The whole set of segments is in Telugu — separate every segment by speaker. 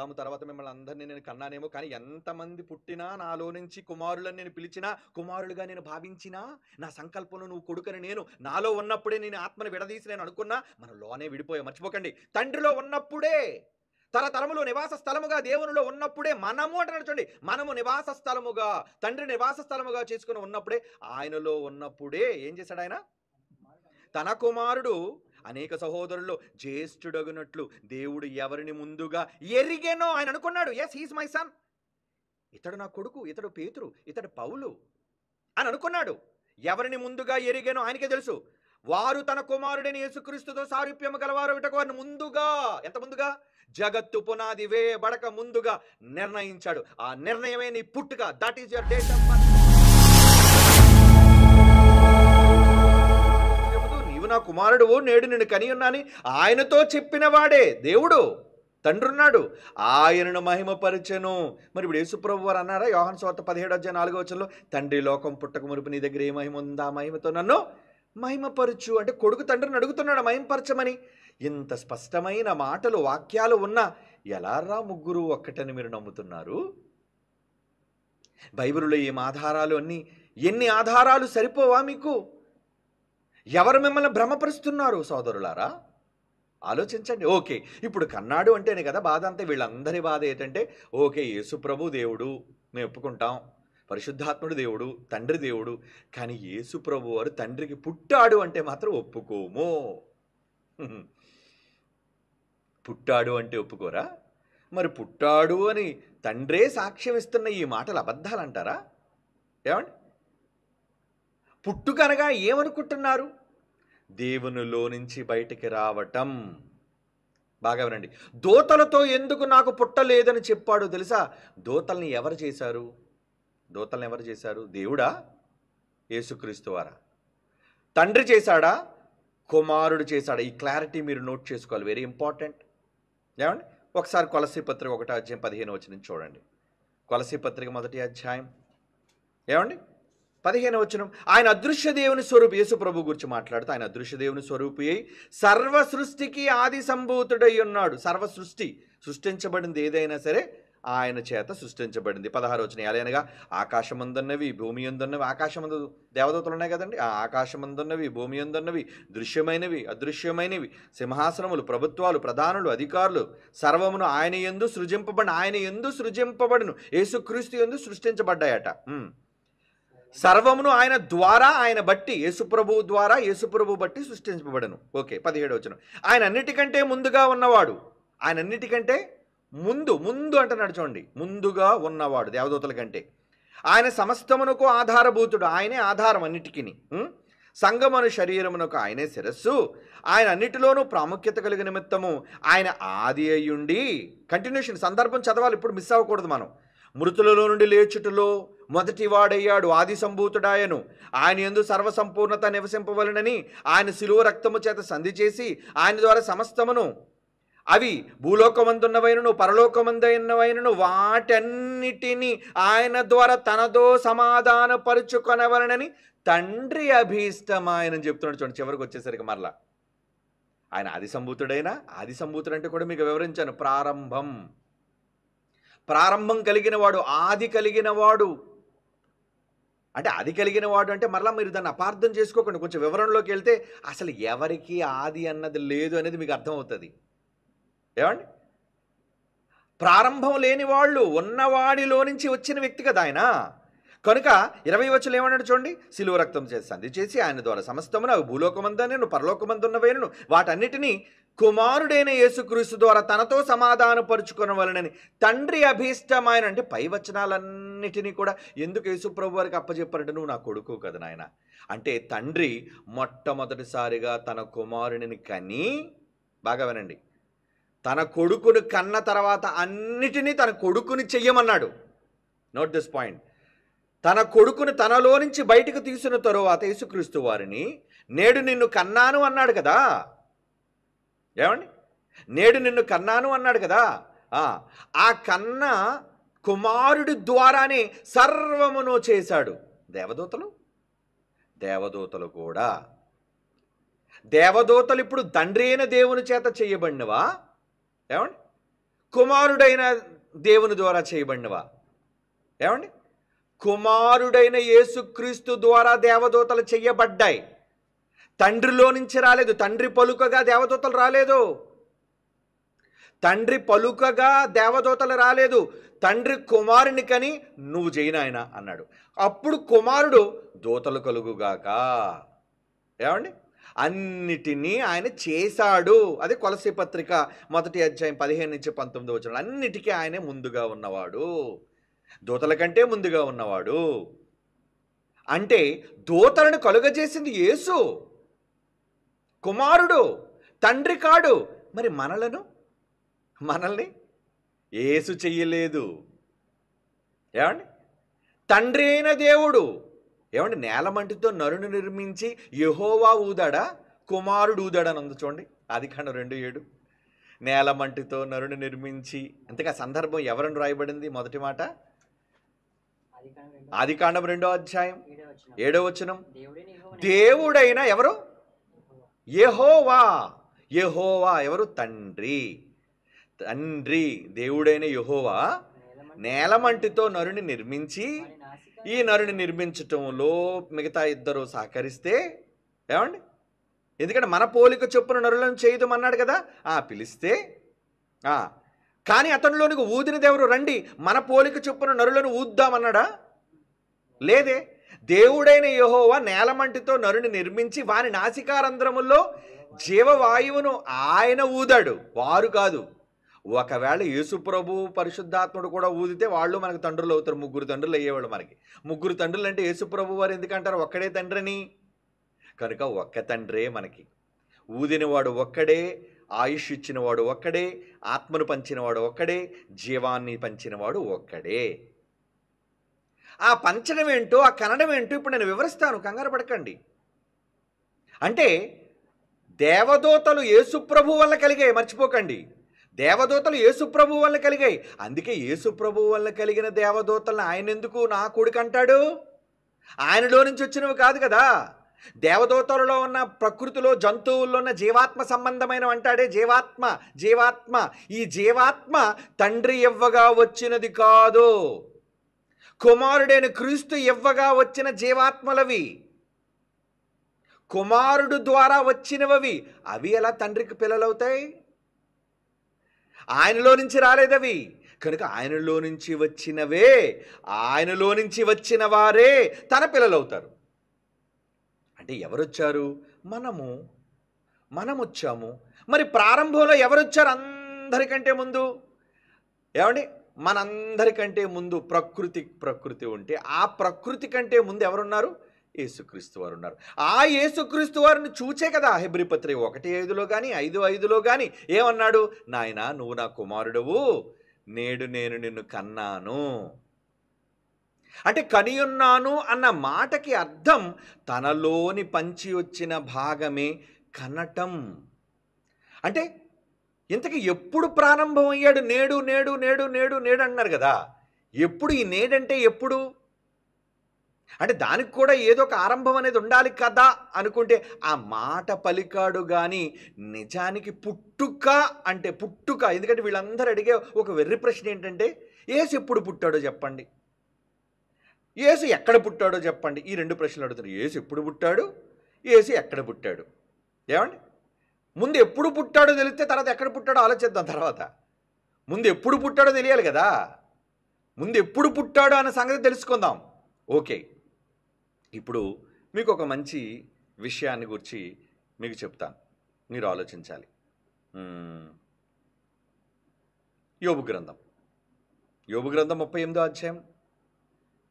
Speaker 1: ఆదాము తర్వాత మిమ్మల్ని అందరినీ నేను కన్నానేమో, కానీ ఎంతమంది పుట్టినా నాలో నుంచి కుమారులను నేను పిలిచినా, కుమారులుగా నేను భావించినా, నా సంకల్పంలో నువ్వు కొడుకని నేను నాలో ఉన్నప్పుడే నేను ఆత్మను విడదీసి నేను అనుకున్నా, మనలోనే విడిపోయా. మర్చిపోకండి, తండ్రిలో ఉన్నప్పుడే, తరతరములో నివాస స్థలముగా దేవునిలో ఉన్నప్పుడే మనము అంటున్నాడు చూడండి, మనము నివాస స్థలముగా, తండ్రి నివాస స్థలముగా చేసుకుని ఉన్నప్పుడే, ఆయనలో ఉన్నప్పుడే ఏం చేశాడు ఆయన? తన కుమారుడు అనేక సహోదరుల్లో జ్యేష్ఠుడగునట్లు దేవుడు ఎవరిని ముందుగా ఎరిగెనో ఆయన అనుకున్నాడు. ఎస్, హీస్ మై సన్, ఇతడు నా కొడుకు, ఇతడు పేతురు, ఇతడు పౌలు అని అనుకున్నాడు. ఎవరిని ముందుగా ఎరిగెనో ఆయనకే తెలుసు. వారు తన కుమారుడైన యేసుక్రీస్తుతో సారూప్యము గలవారు ఇటకు వారిని ముందుగా, ఎంత ముందుగా? జగత్తు పునాది వేయబడక ముందుగా నిర్ణయించాడు. ఆ నిర్ణయమే నీ పుట్టుక. That is your date of birth. నా కుమారుడు, నేడు నిన్ను కని ఉన్నాని ఆయనతో చెప్పిన వాడే దేవుడు, తండ్రి ఉన్నాడు, ఆయనను మహిమపరచెను. మరి ఇప్పుడు యేసుప్రభు వారు అన్నారా యోహాను సువార్త 17:4 తండ్రి లోకం పుట్టక మునుపు నీ దగ్గర ఏ మహిమ ఉందా, మహిమతో నన్ను మహిమపరచు అంటే కొడుకు తండ్రిని అడుగుతున్నాడు మహిమపరచమని. ఇంత స్పష్టమైన మాటలు, వాక్యాలు ఉన్నా ఎలారా ముగ్గురు ఒక్కటని మీరు నమ్ముతున్నారు? బైబిల్లో ఏం ఆధారాలు, ఎన్ని ఆధారాలు సరిపోవా మీకు? ఎవరు మిమ్మల్ని భ్రమపరుస్తున్నారు సోదరులారా? ఆలోచించండి. ఓకే, ఇప్పుడు కన్నాడు అంటేనే కదా బాధ అంతా. వీళ్ళందరి బాధ ఏంటంటే, ఓకే యేసు ప్రభు దేవుడు మేము ఒప్పుకుంటాం, పరిశుద్ధాత్ముడు దేవుడు, తండ్రి దేవుడు, కానీ యేసు ప్రభు వారు తండ్రికి పుట్టాడు అంటే మాత్రం ఒప్పుకోము. పుట్టాడు అంటే ఒప్పుకోరా? మరి పుట్టాడు అని తండ్రే సాక్ష్యం ఇస్తున్న ఈ మాటలు అబద్ధాలు అంటారా? ఏమండి, పుట్టుకనగా ఏమనుకుంటున్నారు? దేవునిలో నుంచి బయటికి రావటం. బాగా వినండి. దూతలతో ఎందుకు నాకు పుట్టలేదని చెప్పాడు తెలుసా? దూతల్ని ఎవరు చేశారు? దూతల్ని ఎవరు చేశారు? దేవుడా? యేసుక్రీస్తు వారా? తండ్రి చేశాడా? కుమారుడు చేశాడా? ఈ క్లారిటీ మీరు నోట్ చేసుకోవాలి, వెరీ ఇంపార్టెంట్. ఏమండి, ఒకసారి కొలసీ పత్రిక 1:15 చూడండి. కొలసీ పత్రిక 1 ఏమండి 15 ఆయన అదృశ్య దేవుని స్వరూపి, యేసు ప్రభు గురించి మాట్లాడుతూ ఆయన అదృశ్య దేవుని స్వరూపి అయి సర్వ సృష్టికి ఆది సంభూతుడై ఉన్నాడు. సర్వ సృష్టి, సృష్టించబడింది ఏదైనా సరే ఆయన చేత సృష్టించబడింది. 16 ఎలాగనగా ఆకాశమందున్నవి, భూమి అందున్నవి, ఆకాశమందు దేవదూతలు ఉన్నాయి కదండి, ఆ ఆకాశమందున్నవి, భూమి అందున్నవి, దృశ్యమైనవి అదృశ్యమైనవి, సింహాసనములు, ప్రభుత్వాలు, ప్రధానులు, అధికారులు, సర్వమును ఆయన యందు సృజింపబడిన, ఆయన యందు సృజింపబడును, యేసుక్రీస్తు యందు సృష్టించబడ్డాయట. సర్వమును ఆయన ద్వారా, ఆయన బట్టి, యేసుప్రభువు ద్వారా, యేసుప్రభు బట్టి సృష్టించబడను. ఓకే, 17 ఆయన అన్నిటికంటే ముందుగా ఉన్నవాడు. ఆయన అన్నిటికంటే ముందు అంటున్నాడు చూడండి, ముందుగా ఉన్నవాడు దేవదూతల కంటే. ఆయన సమస్తమునకు ఆధారభూతుడు, ఆయనే ఆధారం అన్నిటికీ. సంగమను శరీరమునకు ఆయనే శిరస్సు. ఆయన అన్నిటిలోనూ ప్రాముఖ్యత కలిగిన నిమిత్తము ఆయన ఆది అయ్యుండి. కంటిన్యూషన్ సందర్భం చదవాలి, ఇప్పుడు మిస్ అవ్వకూడదు మనం. మృతులలో నుండి లేచుటలో మొదటివాడయ్యాడు, ఆది సంభూతుడాయను. ఆయన యందు సర్వసంపూర్ణత నివసింపవలనని ఆయన శిలువ రక్తము చేత సంధి చేసి ఆయన ద్వారా సమస్తమును, అవి భూలోకమందున్నవైనను పరలోకమందైనవైనను వాటన్నిటినీ ఆయన ద్వారా తనతో సమాధానపరుచుకొనవలనని తండ్రి అభీష్టమాయనని చెప్తున్నాడు చూడండి. చివరికి వచ్చేసరికి మరలా ఆయన ఆది సంభూతుడైనా, ఆది సంభూతుడు అంటే కూడా మీకు వివరించాను, ప్రారంభం కలిగిన వాడు, ఆది కలిగిన వాడు. అంటే ఆది కలిగిన వాడు అంటే మరలా మీరు దాన్ని అపార్థం చేసుకోకండి. కొంచెం వివరణలోకి వెళ్తే అసలు ఎవరికి ఆది అన్నది లేదు అనేది మీకు అర్థమవుతుంది. ఏమండి, ప్రారంభం లేని వాళ్ళు, ఉన్నవాడిలో నుంచి వచ్చిన వ్యక్తి కదా ఆయన. కనుక 20 ఏమన్నాడు చూడండి, శిలువ రక్తం చేసి సంధి చేసి ఆయన ద్వారా సమస్తమును, అవి భూలోకమందున్నను పరలోకమందున్నవైనను వాటన్నిటినీ కుమారుడైన యేసుక్రీస్తు ద్వారా తనతో సమాధానపరుచుకొనవలనని తండ్రి అభీష్టమైన, అంటే పై వచనాలన్నిటినీ కూడా ఎందుకు యేసుప్రభు వారికి అప్పచెప్పారంటే, నువ్వు నా కొడుకు కదా నాయన అంటే, తండ్రి మొట్టమొదటిసారిగా తన కుమారుని కని, బాగా వినండి, తన కొడుకును కన్న తర్వాత అన్నిటినీ తన కొడుకుని చెయ్యమన్నాడు. Note this point. తన కొడుకును తనలో నుంచి బయటకు తీసిన తరువాత యేసుక్రీస్తు వారిని నేడు నిన్ను కన్నాను అన్నాడు కదా. ఏమండి, నేడు నిన్ను కన్నాను అన్నాడు కదా. ఆ కన్న కుమారుడి ద్వారానే సర్వమును చేశాడు. దేవదూతలు కూడా, దేవదూతలు ఇప్పుడు తండ్రి అయిన దేవుని చేత చేయబడినవా? ఏమండి, కుమారుడైన దేవుని ద్వారా చేయబడినవా? ఏమండి? కుమారుడైన యేసుక్రీస్తు ద్వారా దేవదూతలు చెయ్యబడ్డాయి. తండ్రిలో నుంచి రాలేదు. తండ్రి పలుకగా దేవదూతలు రాలేదు. తండ్రి పలుకగా దేవదూతలు రాలేదు. తండ్రి కుమారుని కని నువ్వు చేయనాయన అన్నాడు. అప్పుడు కుమారుడు దూతలు కలుగుగాక. ఏమండి? అన్నిటినీ ఆయన చేశాడు. అది కొలస్సీ పత్రిక 1 అధ్యాయం 15-19 వచనం. అన్నిటికీ ఆయనే ముందుగా ఉన్నవాడు, దూతల కంటే ముందుగా ఉన్నవాడు. అంటే దూతలను కలుగజేసింది యేసు, కుమారుడు, తండ్రి కాడు. మరి మనల్ని యేసు చెయ్యలేదు. ఏమండి? తండ్రి అయిన దేవుడు ఏమండి నేలమంటితో నరుని నిర్మించి యెహోవా ఊదాడా, కుమారుడు ఊదాడా అని ఉంది చూడండి. ఆదికాండం 2:7. నేలమంటితో నరుని నిర్మించి. అంతేకా సందర్భం ఎవరని రాయబడింది? మొదటి మాట ఆదికాండం 2వ అధ్యాయం 7వ వచనం. దేవుడైన ఎవరు? యెహోవా. యెహోవా ఎవరు? తండ్రి. దేవుడైన యెహోవా నేలమంటితో నరుని నిర్మించి, ఈ నరుని నిర్మించటంలో మిగతా ఇద్దరు సహకరిస్తే, ఏమండి? ఎందుకంటే మన పోలిక చొప్పున నరులను చేయదమన్నాడు కదా. పిలిస్తే కానీ అతనిలోనికి ఊదినది ఎవరు? రండి మన పోలిక చొప్పున నరులను ఊద్దామన్నాడా? లేదే. దేవుడైన యెహోవా నేలమంటితో నరుని నిర్మించి వాని నాసికారంధ్రముల్లో జీవవాయువును ఆయన ఊదాడు, వారు కాదు. ఒకవేళ యేసుప్రభు పరిశుద్ధాత్ముడు కూడా ఊదితే వాళ్ళు మనకు తండ్రులు అవుతారు. 3 తండ్రులు అయ్యేవాళ్ళు మనకి. 3 తండ్రులు అంటే యేసుప్రభు వారు ఎందుకంటారు? ఒక్కడే తండ్రిని. కనుక ఒక్క తండ్రే మనకి. ఊదినవాడు ఒక్కడే, ఆయుష్ ఇచ్చినవాడు ఒక్కడే, ఆత్మను పంచినవాడు ఒక్కడే, జీవాన్ని పంచినవాడు ఒక్కడే. ఆ పంచడం ఏంటో, ఆ కనడం ఏంటో ఇప్పుడు నేను వివరిస్తాను, కంగారు పడకండి. అంటే దేవదూతలు యేసుప్రభు వల్ల కలిగాయి, మర్చిపోకండి. దేవదూతలు యేసుప్రభు వల్ల కలిగాయి. అందుకే యేసుప్రభు వల్ల కలిగిన దేవదూతలను ఆయన ఎందుకు నా కొడుకు అంటాడు? ఆయనలో నుంచి వచ్చినవి కాదు కదా. దేవదూతలలో ఉన్న ప్రకృతిలో, జంతువుల్లో ఉన్న జీవాత్మ సంబంధమైన అంటాడే. జీవాత్మ. ఈ జీవాత్మ తండ్రి ఇవ్వగా వచ్చినది కాదు, కుమారుడైన క్రీస్తు ఇవ్వగా వచ్చిన జీవాత్మలవి, కుమారుడు ద్వారా వచ్చినవి. అవి ఎలా తండ్రికి పిల్లలవుతాయి? ఆయనలో నుంచి రాలేదవి. కనుక ఆయనలో నుంచి వచ్చినవే, ఆయనలో నుంచి వచ్చిన వారే తన పిల్లలవుతారు. అంటే ఎవరొచ్చారు? మనం వచ్చాము. మరి ప్రారంభంలో ఎవరొచ్చారు? అందరికంటే ముందు. ఏమండి? మనందరికంటే ముందు ప్రకృతి ఉంటే, ఆ ప్రకృతి కంటే ముందు ఎవరున్నారు? యేసుక్రీస్తు వారు ఉన్నారు. ఆ యేసుక్రీస్తు వారిని చూచే కదా హెబ్రీ పత్రిక 1:5లో కానీ 5:5లో కానీ ఏమన్నాడు? నాయనా నువ్వు నా కుమారుడవు, నేడు నేను నిన్ను కన్నాను. అంటే కనియున్నాను అన్న మాటకి అర్థం తనలోని పంచి వచ్చిన భాగమే కనటం. అంటే ఇంతకీ ఎప్పుడు ప్రారంభం అయ్యాడు? నేడు అంటున్నారు కదా. ఎప్పుడు ఈ నేడంటే ఎప్పుడు? అంటే దానికి కూడా ఏదో ఒక ఆరంభం అనేది ఉండాలి కదా అనుకుంటే ఆ మాట పలికాడు. కానీ నిజానికి పుట్టుక అంటే పుట్టుక. ఎందుకంటే వీళ్ళందరూ అడిగే ఒక వెర్రి ప్రశ్న ఏంటంటే, యేసు ఎప్పుడు పుట్టాడో చెప్పండి, యేసు ఎక్కడ పుట్టాడో చెప్పండి. ఈ 2 ప్రశ్నలు అడుగుతారు. యేసు ఎప్పుడు పుట్టాడు, యేసు ఎక్కడ పుట్టాడు. ఏమండి? ముందు ఎప్పుడు పుట్టాడో తెలిస్తే తర్వాత ఎక్కడ పుట్టాడో ఆలోచిద్దాం. తర్వాత ముందు ఎప్పుడు పుట్టాడో తెలియాలి కదా. ముందు ఎప్పుడు పుట్టాడో అన్న సంగతి తెలుసుకుందాం. ఓకే, ఇప్పుడు మీకు ఒక మంచి విషయాన్ని గురించి మీకు చెప్తాను, మీరు ఆలోచించాలి. యోబు గ్రంథం 38వ అధ్యాయం.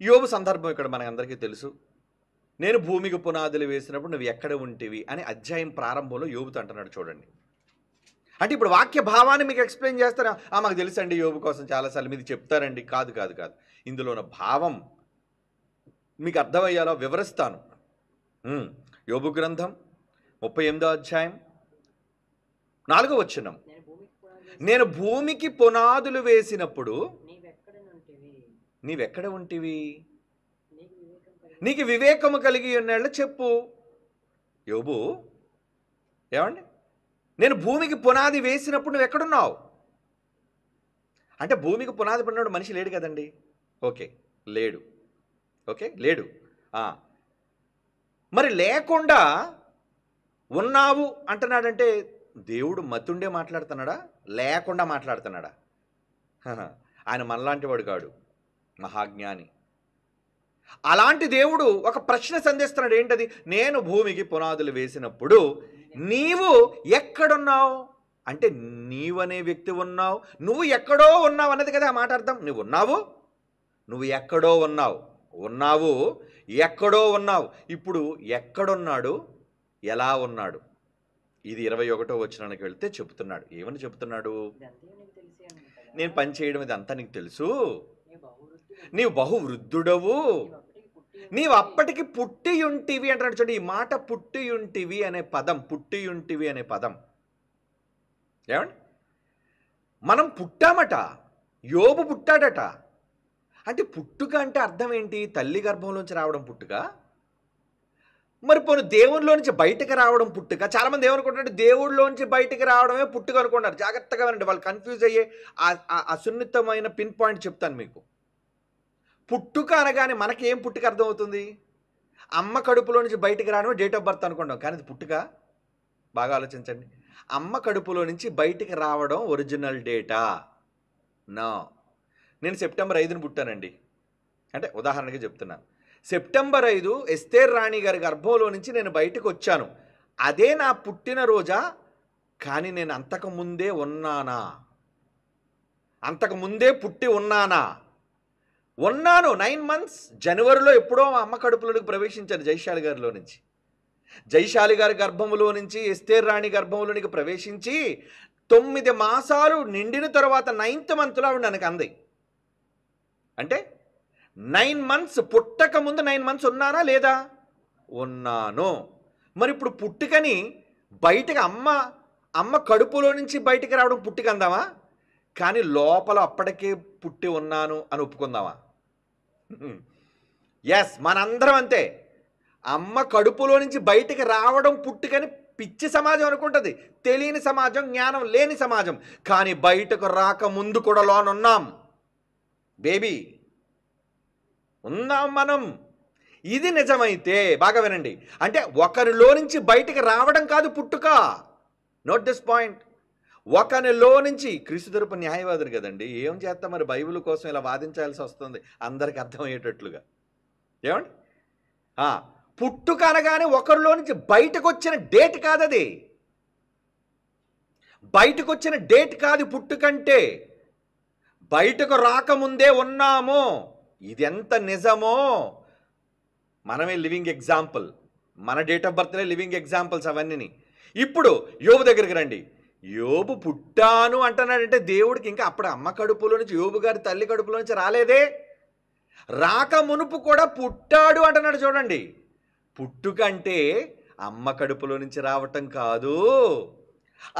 Speaker 1: యోబు సందర్భం ఇక్కడ మనకందరికీ తెలుసు. నేను భూమికి పునాదులు వేసినప్పుడు నువ్వు ఎక్కడ ఉంటివి అని అధ్యాయం ప్రారంభంలో యోబుతో అంటున్నాడు. చూడండి, అంటే ఇప్పుడు వాక్య భావాన్ని మీకు ఎక్స్ప్లెయిన్ చేస్తారా? మాకు తెలుసండి, యోబు కోసం చాలాసార్లు మీరు చెప్తారండి. కాదు. ఇందులో ఉన్న భావం మీకు అర్థమయ్యేలా వివరిస్తాను. యోబు గ్రంథం 38వ అధ్యాయం 4వ వచనం. నేను భూమికి పునాదులు వేసినప్పుడు నీవెక్కడ ఉంటివి? నీకు వివేకము కలిగి ఉన్నాళ్ళు చెప్పు. యోబు, ఏమండి? నేను భూమికి పునాది వేసినప్పుడు నువ్వు ఎక్కడున్నావు? అంటే భూమికి పునాది పడినోడు మనిషి లేడు కదండి. ఓకే, లేడు. ఓకే, లేడు. ఆ, మరి లేకుండా ఉన్నావు అంటున్నాడంటే దేవుడు మతుండే మాట్లాడుతున్నాడా, లేకుండా మాట్లాడుతున్నాడా? హహ, ఆయన మనలాంటి వాడు కాడు, మహాజ్ఞాని. అలాంటి దేవుడు ఒక ప్రశ్న సంధిస్తున్నాడు. ఏంటది? నేను భూమికి పునాదులు వేసినప్పుడు నీవు ఎక్కడున్నావు అంటే, నీవనే వ్యక్తి ఉన్నావు, నువ్వు ఎక్కడో ఉన్నావు అన్నది కదా ఆ మాట అర్థం. నువ్వు ఉన్నావు, నువ్వు ఎక్కడో ఉన్నావు, ఉన్నావు ఎక్కడో ఉన్నావు. ఇప్పుడు ఎక్కడున్నాడు, ఎలా ఉన్నాడు? ఇది 21వ వచనానికి వెళ్తే చెబుతున్నాడు. ఏమని చెబుతున్నాడు? నేను పని చేయడం ఇది అంతా నీకు తెలుసు, నీవు బహువృద్ధుడవు, నీవు అప్పటికి పుట్టి ఉంటివి అంటున్నాడు. చూడండి, ఈ మాట పుట్టి ఉంటివి అనే పదం, పుట్టి ఉంటివి అనే పదం ఏమండి, మనం పుట్టామట, యోబు పుట్టాడట. అంటే పుట్టుక అంటే అర్థం ఏంటి? తల్లి గర్భంలోంచి రావడం పుట్టుక. మరి పోనీ దేవుడిలో నుంచి బయటకు రావడం పుట్టుక. చాలామంది ఏమనుకుంటారంటే దేవుడిలోంచి బయటకు రావడమే పుట్టుక అనుకుంటారు. జాగ్రత్తగా వినండి, వాళ్ళు కన్ఫ్యూజ్ అయ్యే ఆ సున్నితమైన పిన్ పాయింట్ చెప్తాను మీకు. పుట్టుక అనగానే మనకి ఏం పుట్టుక అర్థమవుతుంది? అమ్మ కడుపులో నుంచి బయటికి రావడమే డేట్ ఆఫ్ బర్త్ అనుకుంటాం. కానీ అది పుట్టుక? బాగా ఆలోచించండి. అమ్మ కడుపులో నుంచి బయటికి రావడం ఒరిజినల్ డేటా? నో. నేను సెప్టెంబర్ 5న పుట్టానండి, అంటే ఉదాహరణగా చెప్తున్నాను. సెప్టెంబర్ 5 ఎస్తేర్ రాణి గారి గర్భంలో నుంచి నేను బయటకు వచ్చాను, అదే నా పుట్టినరోజా? కానీ నేను అంతకుముందే ఉన్నానా? అంతకుముందే పుట్టి ఉన్నానా? ఉన్నాను. 9 months జనవరిలో ఎప్పుడో మా అమ్మ కడుపులోకి ప్రవేశించాను జైశాలి గారిలో నుంచి. జైశాలి గారి గర్భంలో నుంచి ఎస్తేర్ రాణి గర్భంలోనికి ప్రవేశించి 9 మాసాలు నిండిన తర్వాత 9th monthలో ఆవిడ ನನకు అంది. అంటే 9 months పుట్టక ముందు 9 months ఉన్నానా లేదా? ఉన్నాను. మరి ఇప్పుడు పుట్టుకని బయటకు అమ్మ కడుపులో నుంచి బయటికి రావడం పుట్టుక అందామా? కానీ లోపల అప్పటికే పుట్టి ఉన్నాను అని ఒప్పుకుందామా? ఎస్, మనందరం అంతే. అమ్మ కడుపులో నుంచి బయటికి రావడం పుట్టుకని పిచ్చి సమాజం అనుకుంటుంది, తెలియని సమాజం, జ్ఞానం లేని సమాజం. కానీ బయటకు రాకముందు కూడా లోనున్నాం బేబీ, ఉన్నాం మనం. ఇది నిజమైతే బాగా వినండి, అంటే ఒకరిలో నుంచి బయటికి రావడం కాదు పుట్టుక. Note this point. ఒకరిలో నుంచి, క్రీస్తు తరపు న్యాయవాదులు కదండి, ఏం చేస్తాం మరి, బైబిల్ కోసం ఇలా వాదించాల్సి వస్తుంది అందరికి అర్థమయ్యేటట్లుగా. ఏమండి, పుట్టుక అనగానే ఒకరిలో నుంచి బయటకు వచ్చిన డేట్ కాదది, బయటకు వచ్చిన డేట్ కాదు పుట్టుకంటే. బయటకు రాకముందే ఉన్నాము. ఇది ఎంత నిజమో మనమే లివింగ్ ఎగ్జాంపుల్. మన డేట్ ఆఫ్ బర్త్లే లివింగ్ ఎగ్జాంపుల్స్ అవన్నీ. ఇప్పుడు యోబు దగ్గరికి రండి. యోబు పుట్టాను అంటున్నాడంటే దేవుడికి ఇంకా అప్పుడు అమ్మ కడుపులో నుంచి, యోబు గారి తల్లి కడుపులో నుంచి రాలేదే. రాక మునుపు కూడా పుట్టాడు అంటున్నాడు. చూడండి, పుట్టుకంటే అమ్మ కడుపులో నుంచి రావటం కాదు.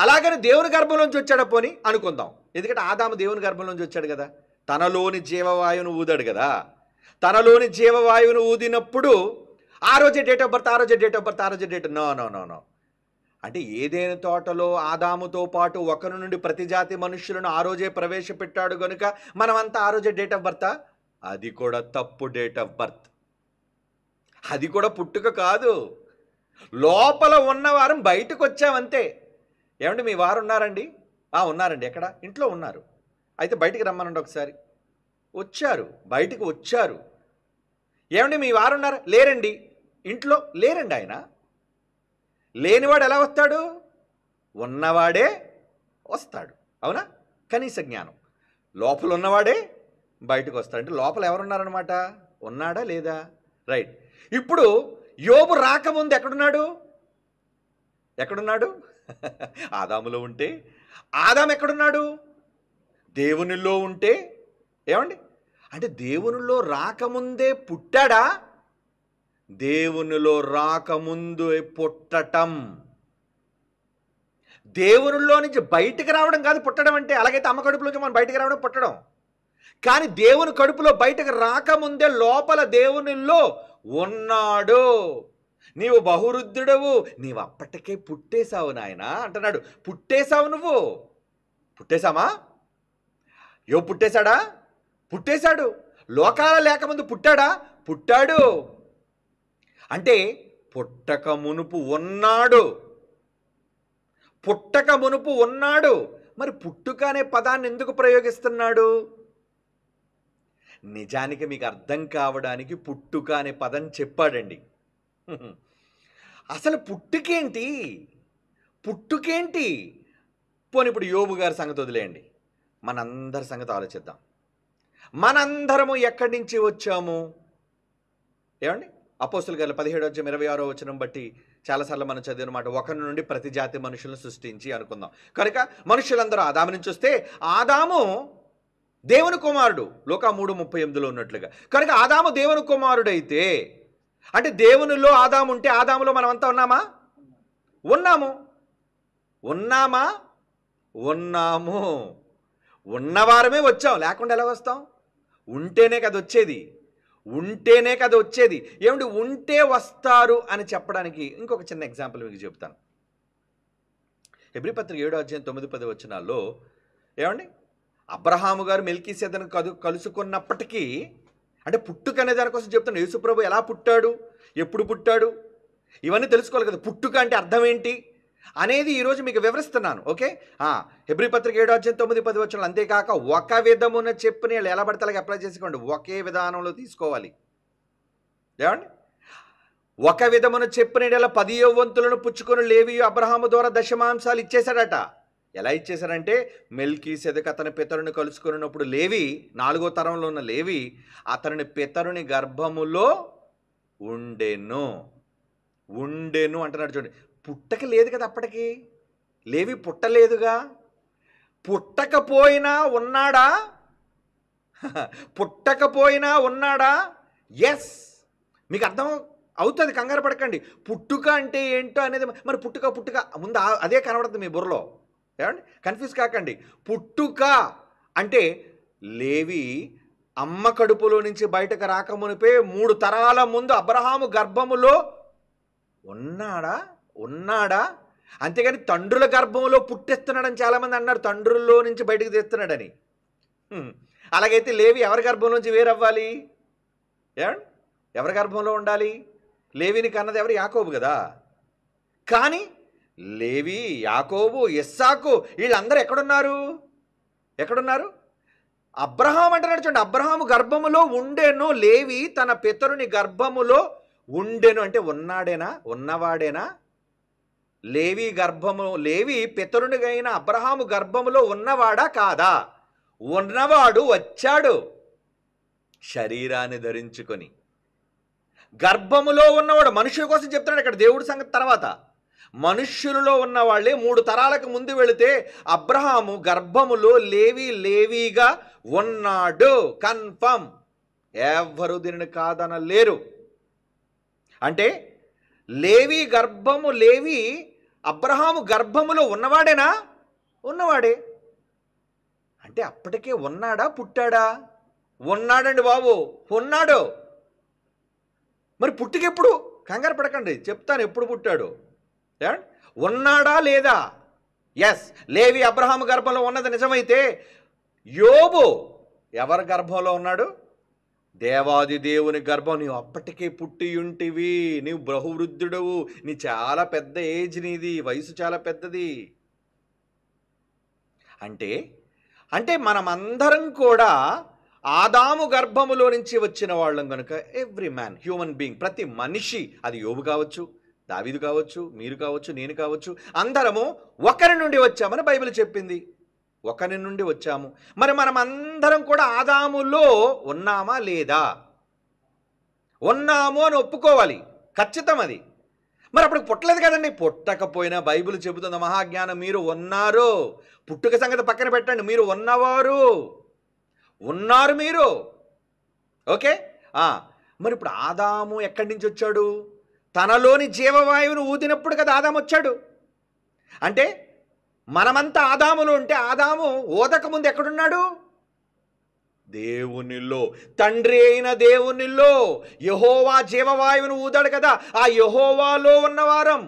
Speaker 1: అలాగని దేవుని గర్భంలోంచి వచ్చాడు పోని అనుకుందాం, ఎందుకంటే ఆదాము దేవుని గర్భంలోంచి వచ్చాడు కదా, తనలోని జీవవాయువును ఊదాడు కదా. తనలోని జీవవాయువును ఊదినప్పుడు ఆ రోజే డేట్ ఆఫ్ బర్త్, ఆ రోజే డేట్ ఆఫ్ బర్త్, ఆ రోజే date. No no no no. అంటే ఏదైనా తోటలో ఆదాముతో పాటు ఒకరి నుండి ప్రతి జాతి మనుష్యులను ఆ రోజే ప్రవేశపెట్టాడు కనుక మనమంతా ఆ రోజే డేట్ ఆఫ్ బర్తా? అది కూడా తప్పు డేట్ ఆఫ్ బర్త్. అది కూడా పుట్టుక కాదు. లోపల ఉన్నవారు బయటకు వచ్చామంతే. ఏమండి, మీ వారు ఉన్నారండి? ఉన్నారండి. ఎక్కడ? ఇంట్లో ఉన్నారు. అయితే బయటికి రమ్మనండి ఒకసారి. వచ్చారు, బయటికి వచ్చారు. ఏమండి, మీ వారు ఉన్నారా? లేరండి. ఇంట్లో లేరండి. ఆయన లేనివాడు ఎలా వస్తాడు? ఉన్నవాడే వస్తాడు. అవునా? కనీస జ్ఞానం. లోపల ఉన్నవాడే బయటకు వస్తాడు. అంటే లోపల ఎవరున్నారనమాట? ఉన్నాడా లేదా? రైట్. ఇప్పుడు యోబు రాకముందు ఎక్కడున్నాడు? ఎక్కడున్నాడు? ఆదాములో ఉంటే. ఆదాము ఎక్కడున్నాడు? దేవునిలో ఉంటే. ఏమండి, అంటే దేవునిలో రాకముందే పుట్టాడా? దేవునిలో రాకముందు పుట్టటం. దేవునిలో నుంచి బయటికి రావడం కాదు పుట్టడం అంటే. అలాగైతే అమ్మ కడుపులోంచి మనం బయటికి రావడం పుట్టడం. కానీ దేవుని కడుపులో బయటకు రాకముందే లోపల దేవునిలో ఉన్నాడు. నీవు బహువృద్ధుడవు, నీవు అప్పటికే పుట్టేశావు నాయన అంటున్నాడు. పుట్టేశావు నువ్వు. పుట్టేశామా? యోబు పుట్టేశాడా? పుట్టేశాడు. లోకాల లేకముందు పుట్టాడా? పుట్టాడు. అంటే పుట్టక మునుపు ఉన్నాడు. పుట్టక మునుపు ఉన్నాడు. మరి పుట్టుక అనే పదాన్ని ఎందుకు ప్రయోగిస్తున్నాడు? నిజానికి మీకు అర్థం కావడానికి పుట్టుక అనే పదం చెప్పాడండి. అసలు పుట్టుకేంటి? పుట్టుకేంటి? పోనీ ఇప్పుడు యోబు గారి సంగతి వదిలేయండి, మనందరి సంగతి ఆలోచిద్దాం. మనందరము ఎక్కడి నుంచి వచ్చాము? ఏమండి? అపోస్తుల గారు 17:26 బట్టి చాలాసార్లు మనం చదివిన మాట, ఒకరి నుండి ప్రతి జాతి మనుషులను సృష్టించి అనుకుందాం. కనుక మనుషులందరూ ఆదాము నుంచి వస్తే ఆదాము దేవుని కుమారుడు, లోకా 3:38 ఉన్నట్లుగా. కనుక ఆదాము దేవుని కుమారుడైతే అంటే దేవునిలో ఆదాము ఉంటే ఆదాములో మనమంతా ఉన్నామా? ఉన్నాము. ఉన్నామా? ఉన్నాము. ఉన్నవారమే వచ్చాం, లేకుండా ఎలా వస్తాం? ఉంటేనే కదా వచ్చేది. ఉంటేనే కదా వచ్చేది. ఏమంటే ఉంటే వస్తారు అని చెప్పడానికి ఇంకొక చిన్న ఎగ్జాంపుల్ మీకు చెప్తాను. హెబ్రీ పత్రిక 7:9-10 ఏమండి, అబ్రహాము గారు మెల్కీసెదెకును కలుసుకున్నప్పటికీ, అంటే పుట్టుక అనే దానికోసం చెప్తాను. యేసుప్రభు ఎలా పుట్టాడు, ఎప్పుడు పుట్టాడు, ఇవన్నీ తెలుసుకోవాలి కదా. పుట్టుక అంటే అర్థం ఏంటి అనేది ఈరోజు మీకు వివరిస్తున్నాను. ఓకే, హెబ్రీ పత్రిక 7:9-10 అంతేకాక ఒక విధమున చెప్పిన వాళ్ళు ఎలా పడితే అలాగే అప్లై చేసుకోండి. ఒకే విధానంలో తీసుకోవాలి. ఏమండి, ఒక విధమున చెప్పిన 10వ వంతులను పుచ్చుకొని లేవియు అబ్రహాము ద్వారా దశమాంశాలు ఇచ్చేశాడట. ఎలా ఇచ్చేశారంటే, మెల్కీసెదెకు అతని పితరుని కలుసుకున్నప్పుడు లేవి, 4వ తరంలో ఉన్న లేవి అతని పితరుని గర్భములో ఉండెను. ఉండెను అంటున్నాడు చూడండి. పుట్టక లేదు కదా అప్పటికి, లేవి పుట్టలేదుగా. పుట్టకపోయినా ఉన్నాడా? పుట్టకపోయినా ఉన్నాడా? ఎస్, మీకు అర్థం అవుతుంది, కంగారు పడకండి. పుట్టుక అంటే ఏంటో అనేది మరి పుట్టుక ముందు అదే కనబడుతుంది మీ బుర్రలో. ఏమండి, కన్ఫ్యూజ్ కాకండి. పుట్టుక అంటే లేవి అమ్మ కడుపులో నుంచి బయటకు రాకమునిపే 3 తరాల ముందు అబ్రహాము గర్భములో ఉన్నాడా? అంతేగాని తండ్రుల గర్భంలో పుట్టిస్తున్నాడని చాలామంది అన్నారు, తండ్రుల్లో నుంచి బయటకు తీస్తున్నాడని. అలాగైతే లేవి ఎవరి గర్భంలోంచి వేరవ్వాలి? ఏమండి, ఎవరి గర్భంలో ఉండాలి? లేవిని కన్నది ఎవరు? యాకోబు కదా. కానీ లేవి, యాకోబు, ఇస్సాకు వీళ్ళందరూ ఎక్కడున్నారు? అబ్రహాం అంటున్నాడు చూడండి. అబ్రహాము గర్భములో ఉండెను, లేవి తన పితరుని గర్భములో ఉండెను. అంటే ఉన్నాడేనా? ఉన్నవాడేనా? లేవి పితరునిగైన అబ్రహాము గర్భములో ఉన్నవాడా కాదా? ఉన్నవాడు. వచ్చాడు శరీరాన్ని ధరించుకొని. గర్భములో ఉన్నవాడు మనుషుల కోసం చెప్తున్నాడు ఇక్కడ దేవుడి సంగతి. తర్వాత మనుష్యులలో ఉన్నవాళ్ళే 3 తరాలకు ముందు వెళితే అబ్రహాము గర్భములో లేవిగా ఉన్నాడు. కన్ఫర్మ్, ఎవరు దీనిని కాదనలేరు. అంటే లేవి అబ్రహాము గర్భములో ఉన్నవాడేనా? ఉన్నవాడే. అంటే అప్పటికే ఉన్నాడా? పుట్టాడా? ఉన్నాడండి బాబు, ఉన్నాడు. మరి పుట్టుకెప్పుడు? కంగారు పడకండి, చెప్తాను ఎప్పుడు పుట్టాడు. ఉన్నాడా లేదా? ఎస్, లేవి అబ్రహాము గర్భంలో ఉన్నది నిజమైతే యోబు ఎవరి గర్భంలో ఉన్నాడు? దేవాది దేవుని గర్భం. నీవు అప్పటికే పుట్టి ఉంటివి, నీవు బహువృద్ధుడవు, నీ చాలా పెద్ద ఏజ్, నీది వయసు చాలా పెద్దది. అంటే మనమందరం కూడా ఆదాము గర్భములో నుంచి వచ్చిన వాళ్ళం కనుక ఎవ్రీ మ్యాన్, హ్యూమన్ బీయింగ్, ప్రతి మనిషి, అది యోబు కావచ్చు, దావీదు కావచ్చు, మీరు కావచ్చు, నేను కావచ్చు, అందరము ఒకరి నుండి వచ్చామని బైబిల్ చెప్పింది. ఒకరి నుండి వచ్చాము. మరి మనం అందరం కూడా ఆదాములో ఉన్నామా లేదా? ఉన్నాము అని ఒప్పుకోవాలి, ఖచ్చితం అది. మరి అప్పుడు పుట్టలేదు కదండి. పుట్టకపోయినా బైబిల్ చెబుతున్న మహాజ్ఞానం, మీరు ఉన్నారు. పుట్టుక సంగతి పక్కన పెట్టండి, మీరు ఉన్నారు మీరు. ఓకే, మరి ఇప్పుడు ఆదాము ఎక్కడి నుంచి వచ్చాడు? తనలోని జీవవాయువును ఊదినప్పుడు కదా ఆదాము వచ్చాడు. అంటే మనమంతా ఆదాములో ఉంటే ఆదాము ఓదక ముందు ఎక్కడున్నాడు? దేవునిలో, తండ్రి అయిన దేవునిలో. యెహోవా జీవవాయువును ఊదాడు కదా, ఆ యెహోవాలో ఉన్నవారం.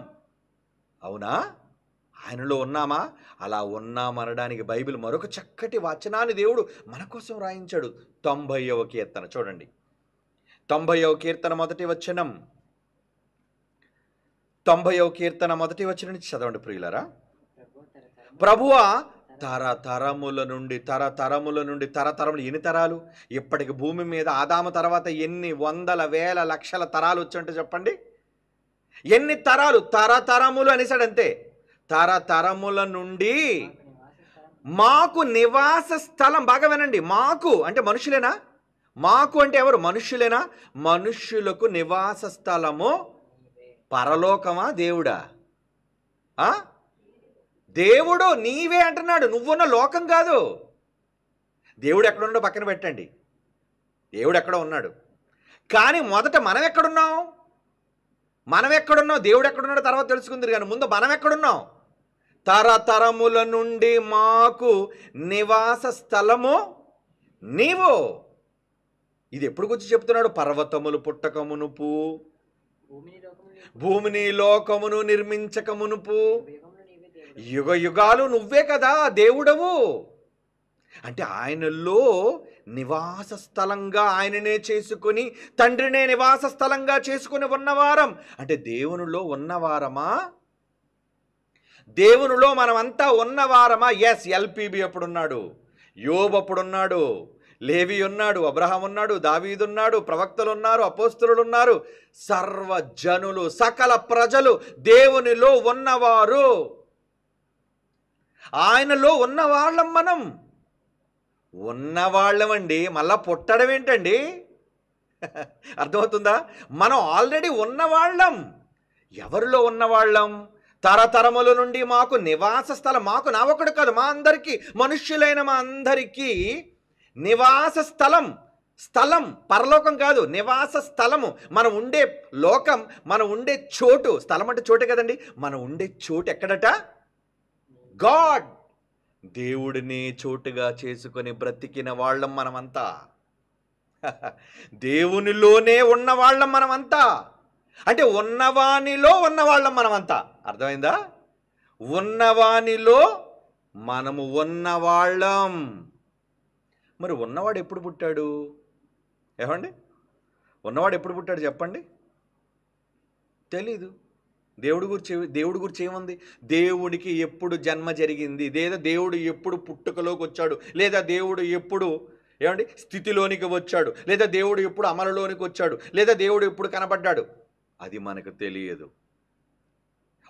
Speaker 1: అవునా? ఆయనలో ఉన్నామా? అలా ఉన్నామనడానికి బైబిల్ మరొక చక్కటి వచనాన్ని దేవుడు మన కోసం రాయించాడు. 90వ కీర్తన చూడండి. 90వ కీర్తన మొదటి వచనం. 90వ కీర్తన మొదటి వచనం నుంచి చదవండి ప్రియులారా. ప్రభువా, తరతరముల నుండి తరతరములు ఎన్ని తరాలు? ఇప్పటికి భూమి మీద ఆదాము తర్వాత ఎన్ని వందల వేల లక్షల తరాలు వచ్చంటే చెప్పండి. ఎన్ని తరాలు? తరతరములు అనేసాడంతే. తరతరముల నుండి మాకు నివాస స్థలం. బాగా వినండి. మాకు అంటే మనుషులేనా? మాకు అంటే ఎవరు? మనుష్యులేనా? మనుష్యులకు నివాస స్థలము పరలోకమా దేవుడా? దేవుడు నీవే అంటున్నాడు. నువ్వున్న లోకం కాదు. దేవుడు ఎక్కడున్నాడో పక్కన పెట్టండి. దేవుడు ఎక్కడో ఉన్నాడు. కానీ మొదట మనం ఎక్కడున్నాం? దేవుడు ఎక్కడున్నాడో తర్వాత తెలుసుకుందరు. కానీ ముందు మనం ఎక్కడున్నాం? తరతరముల నుండి మాకు నివాస స్థలము నీవు. ఇది ఎప్పుడు గురించి చెప్తున్నాడు? పర్వతములు పుట్టక మునుపు, భూమిని లోకమును నిర్మించక మునుపు, యుగ యుగాలు నువ్వే కదా దేవుడవు. అంటే ఆయనలో నివాస స్థలంగా ఆయననే చేసుకుని, తండ్రినే నివాస స్థలంగా చేసుకుని ఉన్నవారం. అంటే దేవునిలో ఉన్నవారమా? దేవునిలో మనమంతా ఉన్నవారమా? ఎస్. ఎల్పిబి అప్పుడున్నాడు, యోబు అప్పుడున్నాడు, లేవి ఉన్నాడు, అబ్రహాం ఉన్నాడు, దావీదు ఉన్నాడు, ప్రవక్తలు ఉన్నారు, అపోస్తలులు ఉన్నారు. సర్వజనులు, సకల ప్రజలు దేవునిలో ఉన్నవారు. ఆయనలో ఉన్నవాళ్ళం. మనం ఉన్నవాళ్ళమండి. మళ్ళా పుట్టడం ఏంటండి? అర్థమవుతుందా? మనం ఆల్రెడీ ఉన్నవాళ్ళం. ఎవరిలో ఉన్నవాళ్ళం? తరతరముల నుండి మాకు నివాస స్థలం. మాకు నా ఒక్కడు కాదు, మా అందరికీ, మనుష్యులైన మా అందరికీ నివాస స్థలం. స్థలం పరలోకం కాదు, నివాస స్థలము. మనం ఉండే లోకం, మనం ఉండే చోటు. స్థలం అంటే చోటే కదండి. మనం ఉండే చోటు ఎక్కడట? గాడ్. దేవుడిని చోటుగా చేసుకొని బ్రతికిన వాళ్ళం మనమంతా. దేవునిలోనే ఉన్నవాళ్ళం మనమంతా. అంటే ఉన్నవానిలో ఉన్నవాళ్ళం మనమంతా. అర్థమైందా? ఉన్నవానిలో మనము ఉన్నవాళ్ళం. మరి ఉన్నవాడు ఎప్పుడు పుట్టాడు? ఏమండి? ఉన్నవాడు ఎప్పుడు పుట్టాడు చెప్పండి? తెలీదు. దేవుడి గురించి ఏముంది? దేవుడికి ఎప్పుడు జన్మ జరిగింది, లేదా దేవుడు ఎప్పుడు పుట్టుకలోకి వచ్చాడు, లేదా దేవుడు ఎప్పుడు స్థితిలోనికి వచ్చాడు, లేదా దేవుడు ఎప్పుడు అమలులోనికి వచ్చాడు, లేదా దేవుడు ఎప్పుడు కనబడ్డాడు, అది మనకు తెలియదు.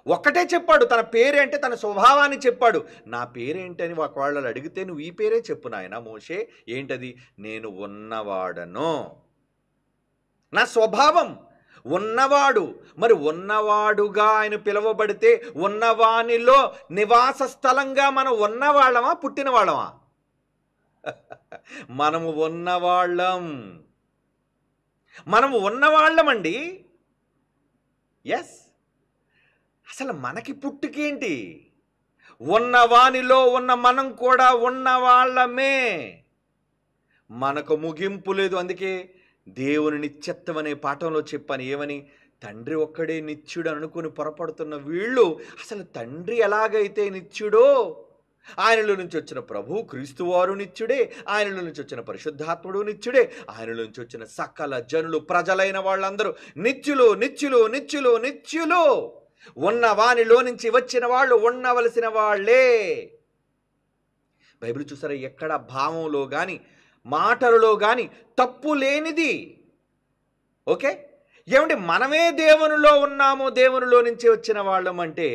Speaker 1: ఒక్కటే చెప్పాడు, తన పేరేంటే తన స్వభావాన్ని చెప్పాడు. నా పేరేంటని ఒకవేళ అడిగితే నువ్వు ఈ పేరే చెప్పు నాయనా మోషే. ఏంటది? నేను ఉన్నవాడను. నా స్వభావం ఉన్నవాడు. మరి ఉన్నవాడుగా ఆయన పిలువబడితే ఉన్నవానిలో నివాస స్థలంగా మనం ఉన్నవాళ్ళమా, పుట్టిన వాళ్ళమా? మనము ఉన్నవాళ్ళం. మనము ఉన్నవాళ్ళమండి. ఎస్. అసలు మనకి పుట్టుకేంటి? ఉన్నవానిలో ఉన్న మనం కూడా ఉన్నవాళ్ళమే. మనకు ముగింపు లేదు. అందుకే దేవుని నిత్యత్వం అనే పాఠంలో చెప్పాను. ఏమని? తండ్రి ఒక్కడే నిత్యుడు అనుకుని పొరపడుతున్న వీళ్ళు అసలు తండ్రి ఎలాగైతే నిత్యుడో, ఆయనలో నుంచి వచ్చిన ప్రభు క్రీస్తువారు నిత్యుడే, ఆయనలో నుంచి వచ్చిన పరిశుద్ధాత్ముడు నిత్యుడే, ఆయనలో నుంచి వచ్చిన సకల జనులు, ప్రజలైన వాళ్ళందరూ నిత్యులు, నిత్యులు, నిత్యులు, నిత్యులు. ఉన్న వానిలో నుంచి వచ్చిన వాళ్ళు ఉండవలసిన వాళ్ళే. బైబిల్ చూసారా? ఎక్కడ భావంలో కానీ మాటలలో కానీ తప్పు లేనిది. ఓకే. ఏమంటే మనమే దేవునిలో ఉన్నాము, దేవునిలో నుంచి వచ్చిన వాళ్ళం అంటే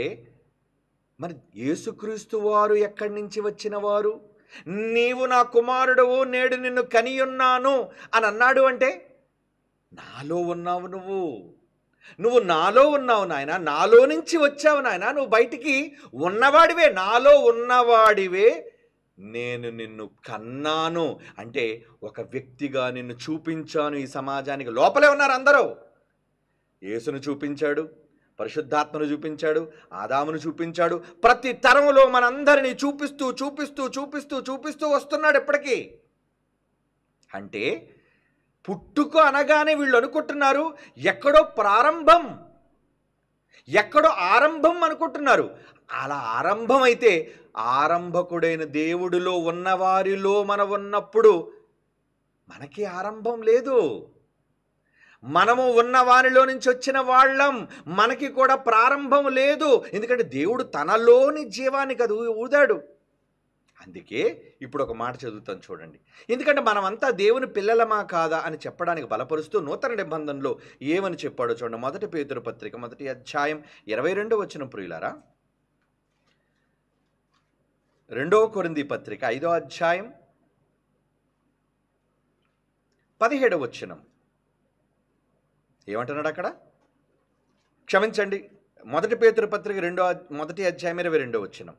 Speaker 1: మరి యేసుక్రీస్తు వారు ఎక్కడి నుంచి వచ్చిన వారు? నీవు నా కుమారుడవు, నేడు నిన్ను కనియున్నాను అని అన్నాడు. అంటే నాలో ఉన్నావు నువ్వు నాలో ఉన్నావు నాయన, నాలో నుంచి వచ్చావు నాయన, నువ్వు బయటికి ఉన్నవాడివే, నాలో ఉన్నవాడివే, నేను నిన్ను కన్నాను అంటే ఒక వ్యక్తిగా నిన్ను చూపించాను ఈ సమాజానికి. లోపలే ఉన్నారు అందరూ. యేసును చూపించాడు, పరిశుద్ధాత్మను చూపించాడు, ఆదామును చూపించాడు. ప్రతి తరంలో మనందరినీ చూపిస్తూ చూపిస్తూ చూపిస్తూ చూపిస్తూ వస్తున్నాడు ఎప్పటికీ. అంటే పుట్టుక అనగానే వీళ్ళు అనుకుంటున్నారు ఎక్కడో ప్రారంభం, ఎక్కడో ఆరంభం అనుకుంటున్నారు. అలా ఆరంభం అయితే ఆరంభకుడైన దేవుడిలో ఉన్నవారిలో మనం ఉన్నప్పుడు మనకి ఆరంభం లేదు. మనము ఉన్న వారిలో నుంచి వచ్చిన వాళ్ళం, మనకి కూడా ప్రారంభం లేదు. ఎందుకంటే దేవుడు తనలోని జీవాన్ని కదా ఊదాడు. అందుకే ఇప్పుడు ఒక మాట చదువుతాను చూడండి. ఎందుకంటే మనమంతా దేవుని పిల్లలమా కాదా అని చెప్పడానికి బలపరుస్తూ నూతన నిబంధనలో ఏమని చెప్పాడో చూడండి. 1 పేతురు పత్రిక 1వ అధ్యాయం 22వ వచనం ప్రియులారా. 2 కొరింథీ పత్రిక 5వ అధ్యాయం 17వ వచనం ఏమంటున్నాడు అక్కడ? క్షమించండి, 1 పేతురు పత్రిక 1వ అధ్యాయం 22వ వచనం.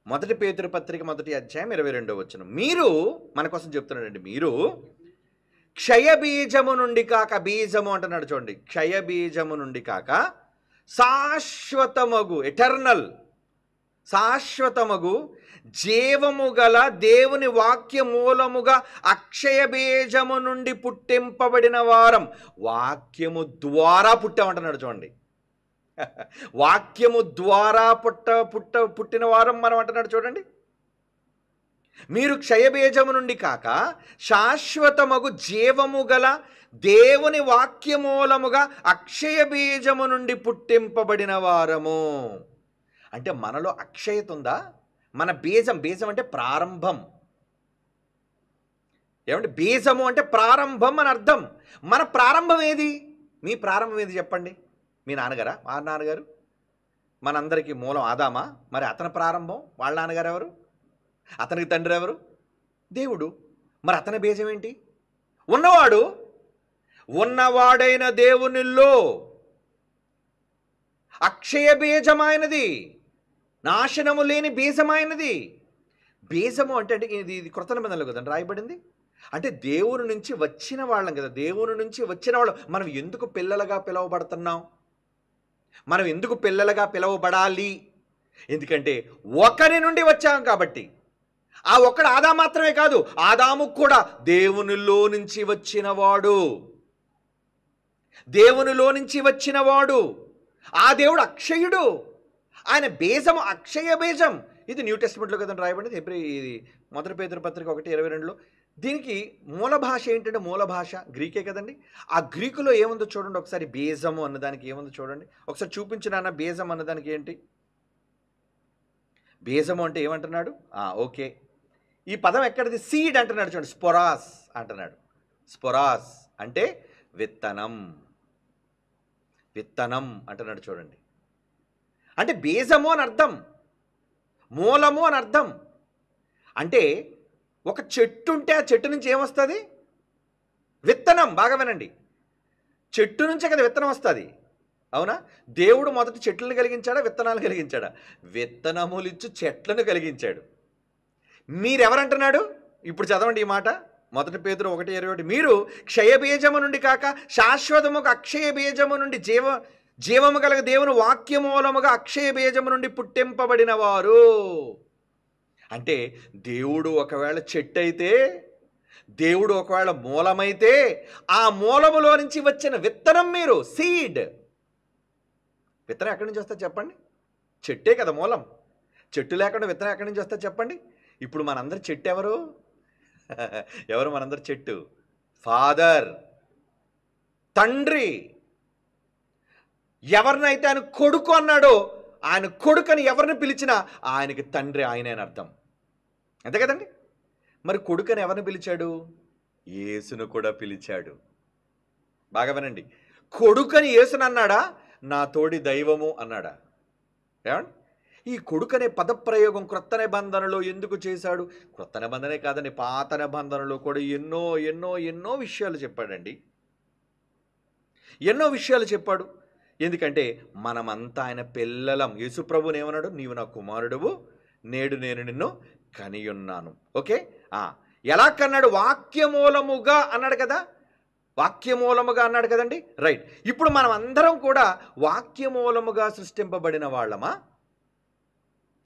Speaker 1: 1 పేతురు పత్రిక 1వ అధ్యాయం 22వ వచనం. మీరు, మన కోసం చెప్తున్నాడండి, మీరు క్షయబీజము నుండి కాక, బీజము అంటున్నాడు చూడండి, క్షయబీజము నుండి కాక శాశ్వతమగు, ఎటర్నల్, శాశ్వతమగు జీవము గల దేవుని వాక్య మూలముగా అక్షయ బీజము నుండి పుట్టింపబడిన వారం. వాక్యము ద్వారా పుట్టామంటున్నాడు చూడండి. వాక్యము ద్వారా పుట్టిన వారం మనం అంటున్నాడు చూడండి. మీరు క్షయబీజము నుండి కాక శాశ్వతమగు జీవము గల దేవుని వాక్యమూలముగా అక్షయ బీజము నుండి పుట్టింపబడిన వారము. అంటే మనలో అక్షయత ఉందా? మన బీజం, బీజం అంటే ప్రారంభం. ఏమంటే బీజము అంటే ప్రారంభం అని అర్థం. మన ప్రారంభం ఏది? మీ ప్రారంభం ఏది చెప్పండి? మీ నాన్నగారా? మా నాన్నగారు. మనందరికీ మూలం ఆదామా? మరి అతని ప్రారంభం, వాళ్ళ నాన్నగారు ఎవరు? అతనికి తండ్రి ఎవరు? దేవుడు. మరి అతని బీజం ఏంటి? ఉన్నవాడు, ఉన్నవాడైన దేవునిలో అక్షయ బీజమైనది, నాశనము లేని బీజమైనది. బీజము అంటే ఇది కృత నిబంధనలు కదండి రాయబడింది. అంటే దేవుని నుంచి వచ్చిన వాళ్ళం కదా, దేవుని నుంచి వచ్చిన వాళ్ళం. మనం ఎందుకు పిల్లలుగా పిలువబడుతున్నాం? మనం ఎందుకు పిల్లలుగా పిలువబడాలి? ఎందుకంటే ఒకరి నుండి వచ్చాం కాబట్టి. ఆ ఒక్కడు ఆదాము మాత్రమే కాదు, ఆదాము కూడా దేవునిలో నుంచి వచ్చినవాడు, దేవునిలో నుంచి వచ్చినవాడు. ఆ దేవుడు అక్షయుడు, ఆయన బీజము అక్షయ బీజం. ఇది న్యూ టెస్టిమెంట్లో కదండి రాయబడింది. ఇది 1 పేతురు పత్రిక 1:22లో. దీనికి మూల భాష ఏంటంటే, మూల భాష గ్రీకే కదండి. ఆ గ్రీకులో ఏముందో చూడండి ఒకసారి. బీజము అన్నదానికి ఏముందో చూడండి ఒకసారి. చూపించిన బీజం అన్నదానికి ఏంటి? బీజము అంటే ఏమంటున్నాడు? ఓకే, ఈ పదం ఎక్కడిది? సీడ్ అంటున్నాడు చూడండి. స్పొరాస్ అంటున్నాడు. స్పొరాస్ అంటే విత్తనం, విత్తనం అంటున్నాడు చూడండి. అంటే బీజము అని అర్థం, మూలము అని అర్థం. అంటే ఒక చెట్టు ఉంటే ఆ చెట్టు నుంచి ఏమొస్తుంది? విత్తనం. బాగా వినండి, చెట్టు నుంచే కదా విత్తనం వస్తుంది, అవునా? దేవుడు మొదట చెట్లను కలిగించాడా, విత్తనాలు కలిగించాడా? విత్తనములు ఇచ్చు చెట్లను కలిగించాడు. మీరెవరంటున్నాడు? ఇప్పుడు చదవండి ఈ మాట. 1 పేతురు 1:21. మీరు క్షయబీజము నుండి కాక శాశ్వతముగా అక్షయ బీజము నుండి జీవము కలగ దేవుని వాక్యమూలముగా అక్షయ బీజము నుండి పుట్టింపబడిన వారు. అంటే దేవుడు ఒకవేళ చెట్టు అయితే, దేవుడు ఒకవేళ మూలమైతే, ఆ మూలములో నుంచి వచ్చిన విత్తనం మీరు, సీడ్. విత్తనం ఎక్కడి నుంచి వస్తుంది చెప్పండి? చెట్టే కదా మూలం. చెట్టు లేకుండా విత్తనం ఎక్కడి నుంచి వస్తుంది చెప్పండి? ఇప్పుడు మనందరి చెట్టు ఎవరు? ఎవరు మనందరి చెట్టు? ఫాదర్, తండ్రి. ఎవరినైతే ఆయన కొడుకు అన్నాడో, ఆయన కొడుకుని ఎవరిని పిలిచినా ఆయనకి తండ్రి ఆయనే అని అర్థం. అంతే కదండి? మరి కొడుకుని ఎవరిని పిలిచాడు? యేసును కూడా పిలిచాడు. బాగా వినండి, కొడుకుని యేసును అన్నాడా? నా తోడి దైవము అన్నాడా? ఏమండి? ఈ కొడుకనే పదప్రయోగం క్రొత్త నిబంధనలో ఎందుకు చేశాడు? క్రొత్త నిబంధనే కాదండి, పాత నిబంధనలో కూడా ఎన్నో ఎన్నో ఎన్నో విషయాలు చెప్పాడండి. ఎన్నో విషయాలు చెప్పాడు. ఎందుకంటే మనమంతా ఆయన పిల్లలం. యేసుప్రభుని ఏమన్నాడు? నీవు నా కుమారుడువు, నేడు నేను నిన్ను కనియున్నాను. ఓకే, ఎలా కన్నాడు? వాక్యమూలముగా అన్నాడు కదా, వాక్యమూలముగా అన్నాడు కదండి. రైట్. ఇప్పుడు మనం అందరం కూడా వాక్యమూలముగా సృష్టింపబడిన వాళ్ళమా?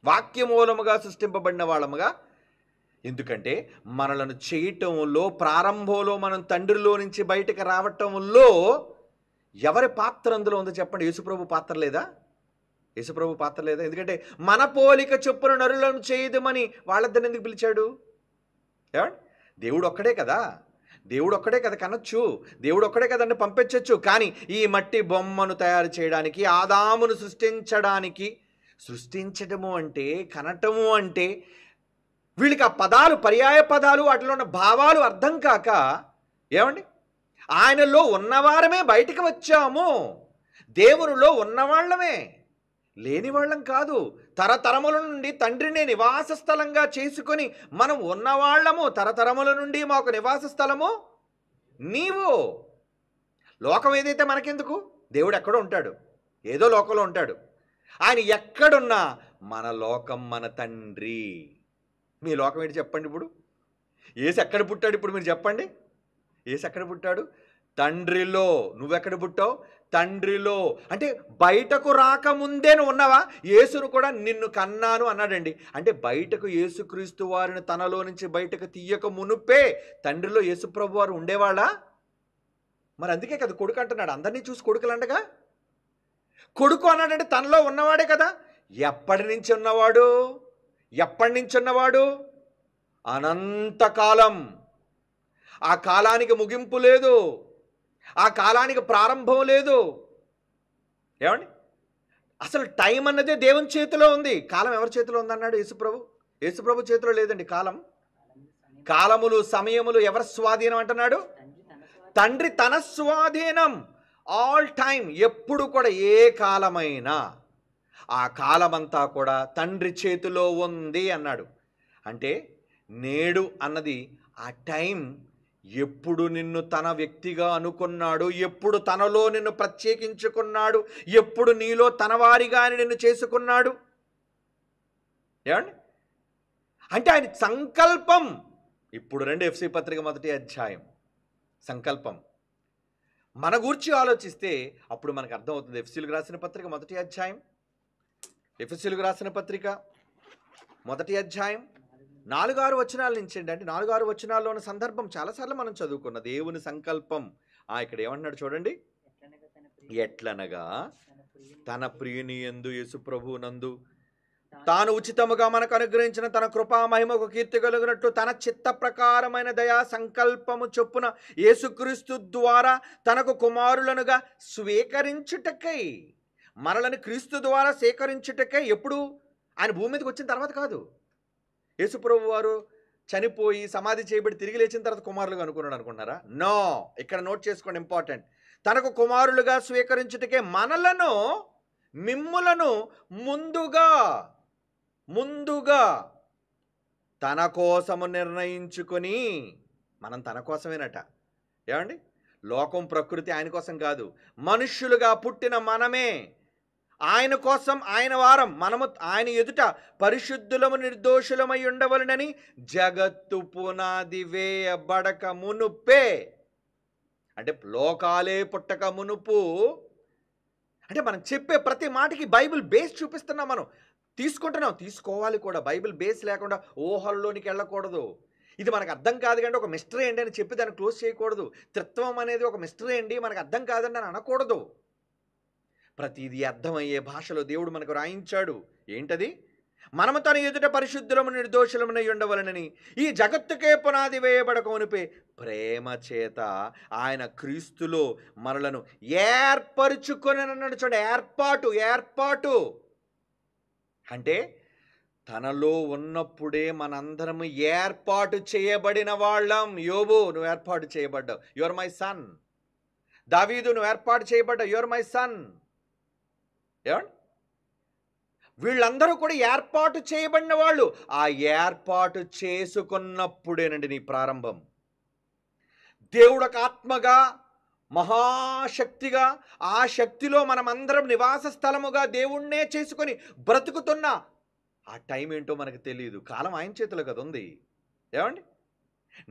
Speaker 1: వాక్యమూలముగా సృష్టింపబడిన వాళ్ళముగా. ఎందుకంటే మనలను చేయటంలో, ప్రారంభంలో మనం తండ్రిలో నుంచి బయటకు రావటంలో ఎవరి పాత్ర అందులో ఉందో చెప్పండి? యేసుప్రభు పాత్ర లేదా? యేసుప్రభు పాత్ర లేదా? ఎందుకంటే మన పోలిక చొప్పున నరులను చేయదుమని వాళ్ళిద్దరిని ఎందుకు పిలిచాడు? ఏమండి? దేవుడు ఒక్కడే కదా, దేవుడు ఒక్కడే కదా కనొచ్చు, దేవుడు ఒక్కడే కదండి పంపించవచ్చు. కానీ ఈ మట్టి బొమ్మను తయారు చేయడానికి, ఆదామును సృష్టించడానికి, సృష్టించడము అంటే, కనటము అంటే, వీళ్ళకి ఆ పదాలు, పర్యాయ పదాలు, వాటిలో ఉన్న భావాలు అర్థం కాక, ఏమండి, ఆయనలో ఉన్నవారమే బయటికి వచ్చాము, దేవునిలో ఉన్నవాళ్ళమే, లేని వాళ్ళం కాదు. తరతరముల నుండి తండ్రిని నివాస స్థలంగా చేసుకొని మనం ఉన్నవాళ్ళము. తరతరముల నుండి మాకు నివాస స్థలము నీవు. లోకం ఏదైతే మనకెందుకు? దేవుడు ఎక్కడో ఉంటాడు, ఏదో లోకంలో ఉంటాడు. ఆయన ఎక్కడున్నా మన లోకం మన తండ్రి. మీ లోకం ఏంటి చెప్పండి? ఇప్పుడు యేసు ఎక్కడ పుట్టాడు? ఇప్పుడు మీరు చెప్పండి, యేసు ఎక్కడ పుట్టాడు? తండ్రిలో. నువ్వెక్కడ పుట్టావు? తండ్రిలో. అంటే బయటకు రాకముందే నువ్వు ఉన్నావా? యేసును కూడా నిన్ను కన్నాను అన్నాడండి. అంటే బయటకు యేసుక్రీస్తు వారిని తనలో నుంచి బయటకు తీయక మునుపే తండ్రిలో యేసుప్రభు వారు ఉండేవాళ్ళా? మరి అందుకే కదా కొడుకు అంటున్నాడు. అందరినీ చూసి కొడుకులు అండగా. కొడుకు అన్నాడంటే తనలో ఉన్నవాడే కదా. ఎప్పటి నుంచి ఉన్నవాడు? ఎప్పటి నుంచి ఉన్నవాడు? అనంతకాలం. ఆ కాలానికి ముగింపు లేదు, ఆ కాలానికి ప్రారంభం లేదు. ఏమండి? అసలు టైం అన్నదే దేవుని చేతిలో ఉంది. కాలం ఎవరి చేతిలో ఉందన్నాడు యేసుప్రభు? యేసుప్రభు చేతిలో లేదండి కాలం. కాలములు, సమయములు ఎవరి స్వాధీనం అంటున్నాడు? తండ్రి తన స్వాధీనం. ఆల్ టైం, ఎప్పుడు కూడా, ఏ కాలమైనా ఆ కాలమంతా కూడా తండ్రి చేతిలో ఉంది అన్నాడు. అంటే నేడు అన్నది ఆ టైం ఎప్పుడు నిన్ను తన వ్యక్తిగా అనుకున్నాడు, ఎప్పుడు తనలో నిన్ను ప్రత్యేకించుకున్నాడు, ఎప్పుడు నీలో తనవారిగా నిన్ను చేసుకున్నాడు. ఏమండి? అంటే ఆయన సంకల్పం. ఇప్పుడు రండి ఎఫ్ఎస్సీ పత్రిక 1వ అధ్యాయం. సంకల్పం మన గురించి ఆలోచిస్తే అప్పుడు మనకు అర్థమవుతుంది. ఎఫ్ఎస్సీలకు రాసిన పత్రిక 1వ అధ్యాయం, ఎఫెసీయులకు రాసిన పత్రిక 1వ అధ్యాయం 4-6 వచనాల నుంచి అండి. 4-6 వచనాల్లో ఉన్న సందర్భం చాలాసార్లు మనం చదువుకున్న దేవుని సంకల్పం. ఇక్కడ ఏమంటున్నాడు చూడండి. ఎట్లనగా తన ప్రియుని యందు యేసుప్రభు నందు తాను ఉచితముగా మనకు అనుగ్రహించిన తన కృపా మహిమకు కీర్తి కలుగునట్లు తన చిత్త ప్రకారమైన దయా సంకల్పము చొప్పున యేసుక్రీస్తు ద్వారా తనకు కుమారులనుగా స్వీకరించుటకై, మనలను క్రీస్తు ద్వారా సేకరించుటకే. ఎప్పుడు? ఆయన భూమి మీదకి వచ్చిన తర్వాత కాదు. యేసుప్రభు వారు చనిపోయి సమాధి చేయబడి తిరిగి లేచిన తర్వాత కుమారులుగా అనుకున్నాడు అనుకుంటున్నారా? నో. ఇక్కడ నోట్ చేసుకోండి, ఇంపార్టెంట్. తనకు కుమారులుగా స్వీకరించుటకే మనలను, మిమ్ములను ముందుగా తన కోసము నిర్ణయించుకొని. మనం తన కోసమేనట. ఏమండి? లోకం, ప్రకృతి ఆయన కోసం కాదు. మనుష్యులుగా పుట్టిన మనమే ఆయన కోసం, ఆయన వారం, మనము ఆయన ఎదుట పరిశుద్ధులము నిర్దోషులమై ఉండవలనని జగత్తు పునాది వేయబడక మునుపే. అంటే లోకాలే పుట్టక మునుపు. అంటే మనం చెప్పే ప్రతి మాటకి బైబిల్ బేస్ చూపిస్తున్నాం, మనం తీసుకుంటున్నాం, తీసుకోవాలి కూడా. బైబిల్ బేస్ లేకుండా ఊహల్లోనికి వెళ్ళకూడదు. ఇది మనకు అర్థం కాదు కండి, ఒక మిస్టరీ అండి అని చెప్పి దాన్ని క్లోజ్ చేయకూడదు. త్రిత్వం అనేది ఒక మిస్టరీ అండి, మనకు అర్థం కాదండి అని అనకూడదు. ప్రతిదీ అర్థమయ్యే భాషలో దేవుడు మనకు రాయించాడు. ఏంటది? మనము తన ఎదుట పరిశుద్ధులము నిర్దోషులమునై ఉండవలనని ఈ జగత్తుకే పునాది వేయబడక మునుపే ప్రేమ చేత ఆయన క్రీస్తులో మనలను ఏర్పరుచుకొని అన్నాడు. చూడండి, ఏర్పాటు అంటే తనలో ఉన్నప్పుడే మనందరము ఏర్పాటు చేయబడిన వాళ్ళం. యోబు, నువ్వు ఏర్పాటు చేయబడ్డావు, యువర్ మై సన్. దావీదు, నువ్వు ఏర్పాటు చేయబడ్డావు, యువర్ మై సన్. ఏమండి? వీళ్ళందరూ కూడా ఏర్పాటు చేయబడిన వాళ్ళు. ఆ ఏర్పాటు చేసుకున్నప్పుడేనండి నీ ప్రారంభం. దేవుడు ఒక ఆత్మగా, మహాశక్తిగా, ఆ శక్తిలో మనమందరం నివాస స్థలముగా దేవుణ్ణే చేసుకొని బ్రతుకుతున్నా ఆ టైం ఏంటో మనకు తెలియదు. కాలం ఆయన చేతిలో కదా ఉంది. ఏమండి?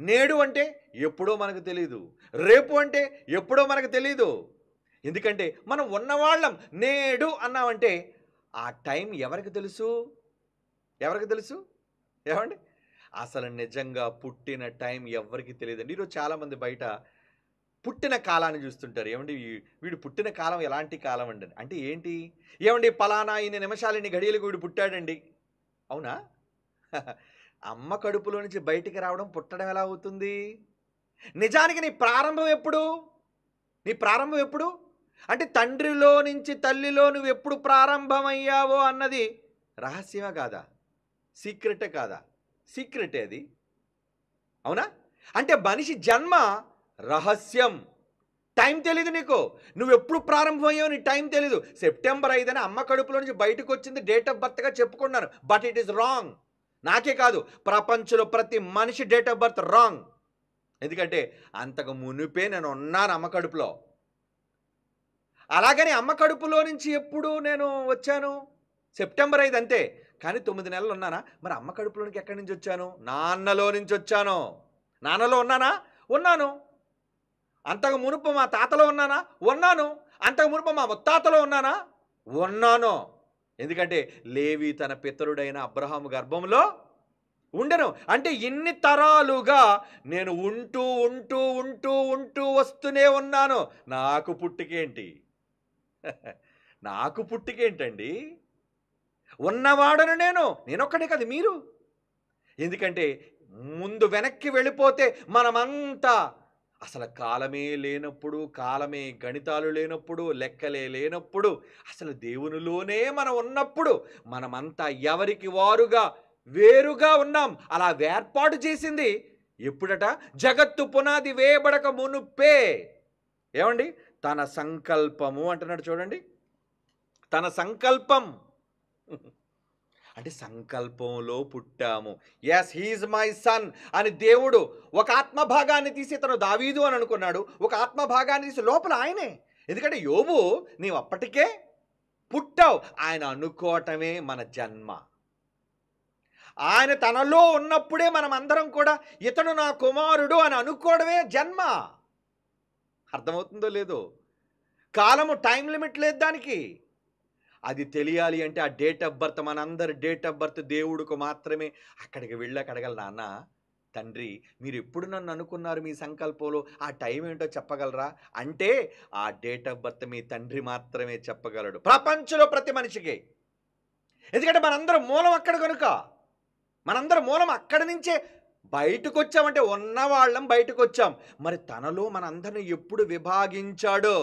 Speaker 1: నేడు అంటే ఎప్పుడో మనకు తెలియదు, రేపు అంటే ఎప్పుడో మనకు తెలియదు. ఎందుకంటే మనం ఉన్నవాళ్ళం. నేడు అన్నామంటే ఆ టైం ఎవరికి తెలుసు? ఏమండి? అసలు నిజంగా పుట్టిన టైం ఎవరికి తెలియదండి. ఈరోజు చాలామంది బయట పుట్టిన కాలాన్ని చూస్తుంటారు. ఏమండి వీడు పుట్టిన కాలం ఎలాంటి కాలం అండి అంటే ఏంటి? ఏమండి పలానా ఇన్ని నిమిషాలు ఇన్ని గడియలకు వీడు పుట్టాడండి. అవునా? అమ్మ కడుపులో నుంచి బయటికి రావడం పుట్టడం ఎలా అవుతుంది? నిజానికి నీ ప్రారంభం ఎప్పుడు? నీ ప్రారంభం ఎప్పుడు? అంటే తండ్రిలో నుంచి తల్లిలో నువ్వెప్పుడు ప్రారంభమయ్యావో అన్నది రహస్యమా కాదా? సీక్రెటే కాదా? సీక్రెటే అది. అవునా? అంటే మనిషి జన్మ రహస్యం. టైం తెలీదు నీకు. నువ్వెప్పుడు ప్రారంభమయ్యావో నీ టైం తెలీదు. సెప్టెంబర్ 5 అని అమ్మ కడుపులో నుంచి బయటకొచ్చింది డేట్ ఆఫ్ బర్త్‌గా చెప్పుకున్నాను. But it is wrong. నాకే కాదు, ప్రపంచంలో ప్రతి మనిషి డేట్ ఆఫ్ బర్త్ రాంగ్. ఎందుకంటే అంతకు మునుపే నేను ఉన్నాను అమ్మ కడుపులో. అలాగని అమ్మ కడుపులో నుంచి ఎప్పుడు నేను వచ్చాను? సెప్టెంబర్ 5 అంతే. కానీ 9 నెలలు ఉన్నానా? మరి అమ్మ కడుపులోనికి ఎక్కడి నుంచి వచ్చాను? నాన్నలో నుంచి వచ్చాను. నాన్నలో ఉన్నానా? ఉన్నాను. అంతకు మునుపు మా తాతలో ఉన్నానా? ఉన్నాను. అంతకు మునుపు మా ముత్తాతలో ఉన్నానా? ఉన్నాను. ఎందుకంటే లేవి తన పితరుడైన అబ్రహాము గర్భంలో ఉండెను. అంటే ఇన్ని తరాలుగా నేను ఉంటూ ఉంటూ ఉంటూ ఉంటూ వస్తూనే ఉన్నాను. నాకు పుట్టుకేంటి? నాకు పుట్టుకేంటండి? ఉన్నవాడను నేను. నేనొక్కడే కాదు మీరు. ఎందుకంటే ముందు వెనక్కి వెళ్ళిపోతే మనమంతా అసలు కాలమే లేనప్పుడు, కాలమే గణితాలు లేనప్పుడు, లెక్కలే లేనప్పుడు, అసలు దేవునిలోనే మనం ఉన్నప్పుడు మనమంతా ఎవరికి వారుగా వేరుగా ఉన్నాం. అలా వేర్పాటు చేసింది ఎప్పుడట? జగత్తు పునాది వేయబడక మునుపే. ఏమండి? తన సంకల్పము అంటున్నాడు చూడండి. తన సంకల్పం. అంటే సంకల్పంలో పుట్టాము. యెస్ హీఈస్ మై సన్ అని దేవుడు ఒక ఆత్మభాగాన్ని తీసి తను దావీదు అని అనుకున్నాడు. ఒక ఆత్మభాగాన్ని తీసి లోపల ఆయనే. ఎందుకంటే యోబు నీవు అప్పటికే పుట్టావు. ఆయన అనుకోవటమే మన జన్మ. ఆయన తనలో ఉన్నప్పుడే మనం అందరం కూడా ఇతడు నా కుమారుడు అని అనుకోవడమే జన్మ. అర్థమవుతుందో లేదో? కాలము టైం లిమిట్ లేదు దానికి. అది తెలియాలి అంటే ఆ డేట్ ఆఫ్ బర్త్ మనందరి డేట్ ఆఫ్ బర్త్ దేవుడికి మాత్రమే. అక్కడికి వెళ్ళాక అడగల, నాన్న తండ్రి మీరు ఎప్పుడు నన్ను అనుకున్నారు మీ సంకల్పంలో ఆ టైం ఏంటో చెప్పగలరా అంటే ఆ డేట్ ఆఫ్ బర్త్ మీ తండ్రి మాత్రమే చెప్పగలడు ప్రపంచంలో ప్రతి మనిషికి. ఎందుకంటే మనందరం మూలం అక్కడ కనుక. మనందరం మూలం అక్కడి నుంచే బయటకు వచ్చామంటే ఉన్నవాళ్ళం బయటకు వచ్చాం. మరి తనలో మనందరిని ఎప్పుడు విభాగించాడో,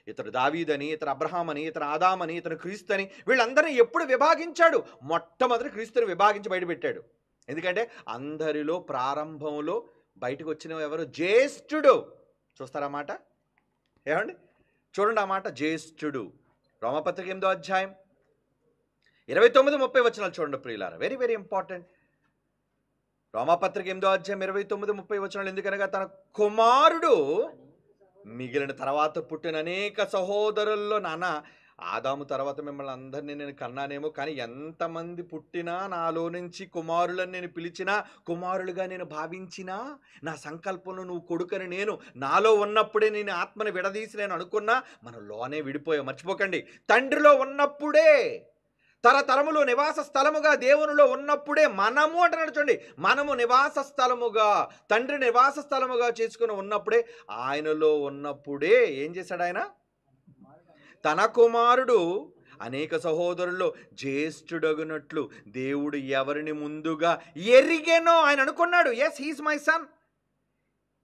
Speaker 1: ఇతడు దావీదని, ఇతడు అబ్రహాం అని, ఇతడు ఆదామని, ఇతడు క్రీస్తు అని వీళ్ళందరినీ ఎప్పుడు విభాగించాడు? మొట్టమొదటి క్రీస్తుని విభాగించి బయటపెట్టాడు. ఎందుకంటే అందరిలో ప్రారంభంలో బయటకు వచ్చిన ఎవరు? జ్యేష్ఠుడు. చూస్తారా మాట? ఏమండి? చూడండి ఆ మాట, జ్యేష్ఠుడు. రోమపత్రిక 8వ అధ్యాయం 29, 30 వచనాలు చూడండి ప్రియులారా. Very very important. రోమపత్రిక 8వ అధ్యాయం 29, 30 వచనాలు. ఎందుకనగా తన కుమారుడు మిగిలిన తర్వాత పుట్టిన అనేక సహోదరుల్లో, నాన్న ఆదాము తర్వాత మిమ్మల్ని అందరినీ నేను కన్నానేమో, కానీ ఎంతమంది పుట్టినా నాలో నుంచి కుమారులను నేను పిలిచినా, కుమారులుగా నేను భావించినా, నా సంకల్పంలో నువ్వు కొడుకని నేను నాలో ఉన్నప్పుడే నేను ఆత్మని విడదీసి నేను అనుకున్నా, మనం లోనే విడిపోయాం. మర్చిపోకండి, తండ్రిలో ఉన్నప్పుడే, తరతరములో నివాస స్థలముగా దేవునిలో ఉన్నప్పుడే మనము అంటున్నాడు చూడండి. మనము నివాస స్థలముగా, తండ్రి నివాస స్థలముగా చేసుకుని ఉన్నప్పుడే, ఆయనలో ఉన్నప్పుడే ఏం చేశాడు ఆయన? తన కుమారుడు అనేక సహోదరుల్లో జ్యేష్ఠుడగునట్లు దేవుడు ఎవరిని ముందుగా ఎరిగెనో ఆయన అనుకున్నాడు. ఎస్ హీస్ మై సన్,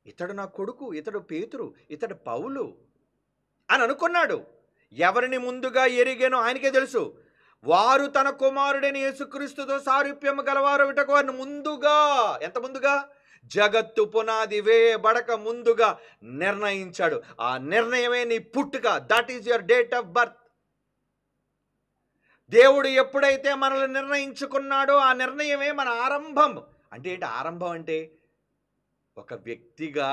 Speaker 1: ఇతడు నా కొడుకు, ఇతడు పేతురు, ఇతడు పౌలు అని అనుకున్నాడు. ఎవరిని ముందుగా ఎరిగెనో ఆయనకే తెలుసు. వారు తన కుమారుడైన యేసుక్రీస్తుతో సారూప్యము గలవారు విటకు వారిని ముందుగా, ఎంత ముందుగా? జగత్తు పునాది వేయబడక ముందుగా నిర్ణయించాడు. ఆ నిర్ణయమే నీ పుట్టుక. That is your date of birth. దేవుడు ఎప్పుడైతే మనల్ని నిర్ణయించుకున్నాడో ఆ నిర్ణయమే మన ఆరంభం. అంటే ఏంటి ఆరంభం? అంటే ఒక వ్యక్తిగా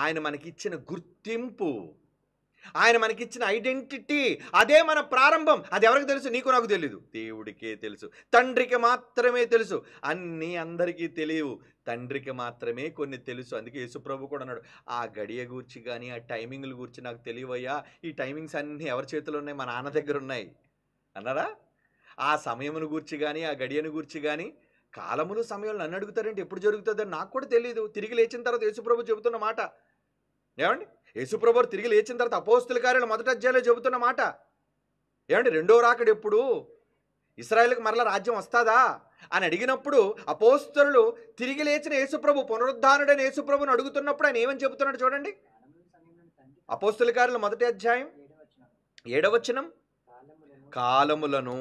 Speaker 1: ఆయన మనకిచ్చిన గుర్తింపు, ఆయన మనకిచ్చిన ఐడెంటిటీ, అదే మన ప్రారంభం. అది ఎవరికి తెలుసు? నీకు నాకు తెలీదు, దేవుడికే తెలుసు. తండ్రికి మాత్రమే తెలుసు. అన్నీ అందరికీ తెలియవు, తండ్రికి మాత్రమే కొన్ని తెలుసు. అందుకే యేసుప్రభు కూడా అన్నాడు, ఆ గడియ గూర్చి కానీ ఆ టైమింగ్ల గురించి నాకు తెలియవయ్యా, ఈ టైమింగ్స్ అన్నీ ఎవరి చేతిలో ఉన్నాయి? మా నాన్న దగ్గర ఉన్నాయి అన్నారా? ఆ సమయమును గూర్చి కానీ ఆ గడియను గూర్చి కానీ, కాలములు సమయంలో నన్ను అడుగుతారంటే ఎప్పుడు జరుగుతుందని నాకు కూడా తెలియదు. తిరిగి లేచిన తర్వాత యేసుప్రభు చెబుతున్న మాట, ఏమండి? యేసుప్రభు వారు తిరిగి లేచిన తర్వాత అపోస్తుల కార్యాలు మొదటి అధ్యాయంలో చెబుతున్న మాట. ఏమండి? రెండో రాకడ ఎప్పుడు? ఇశ్రాయేలుకి మరలా రాజ్యం వస్తాదా అని అడిగినప్పుడు అపోస్తలులు తిరిగి లేచిన యేసుప్రభు, పునరుద్ధానుడైన యేసుప్రభుని అడుగుతున్నప్పుడు ఆయన ఏమని చెబుతున్నాడు చూడండి. అపోస్తుల కార్యాలు మొదటి అధ్యాయం 7వ వచనం, కాలములను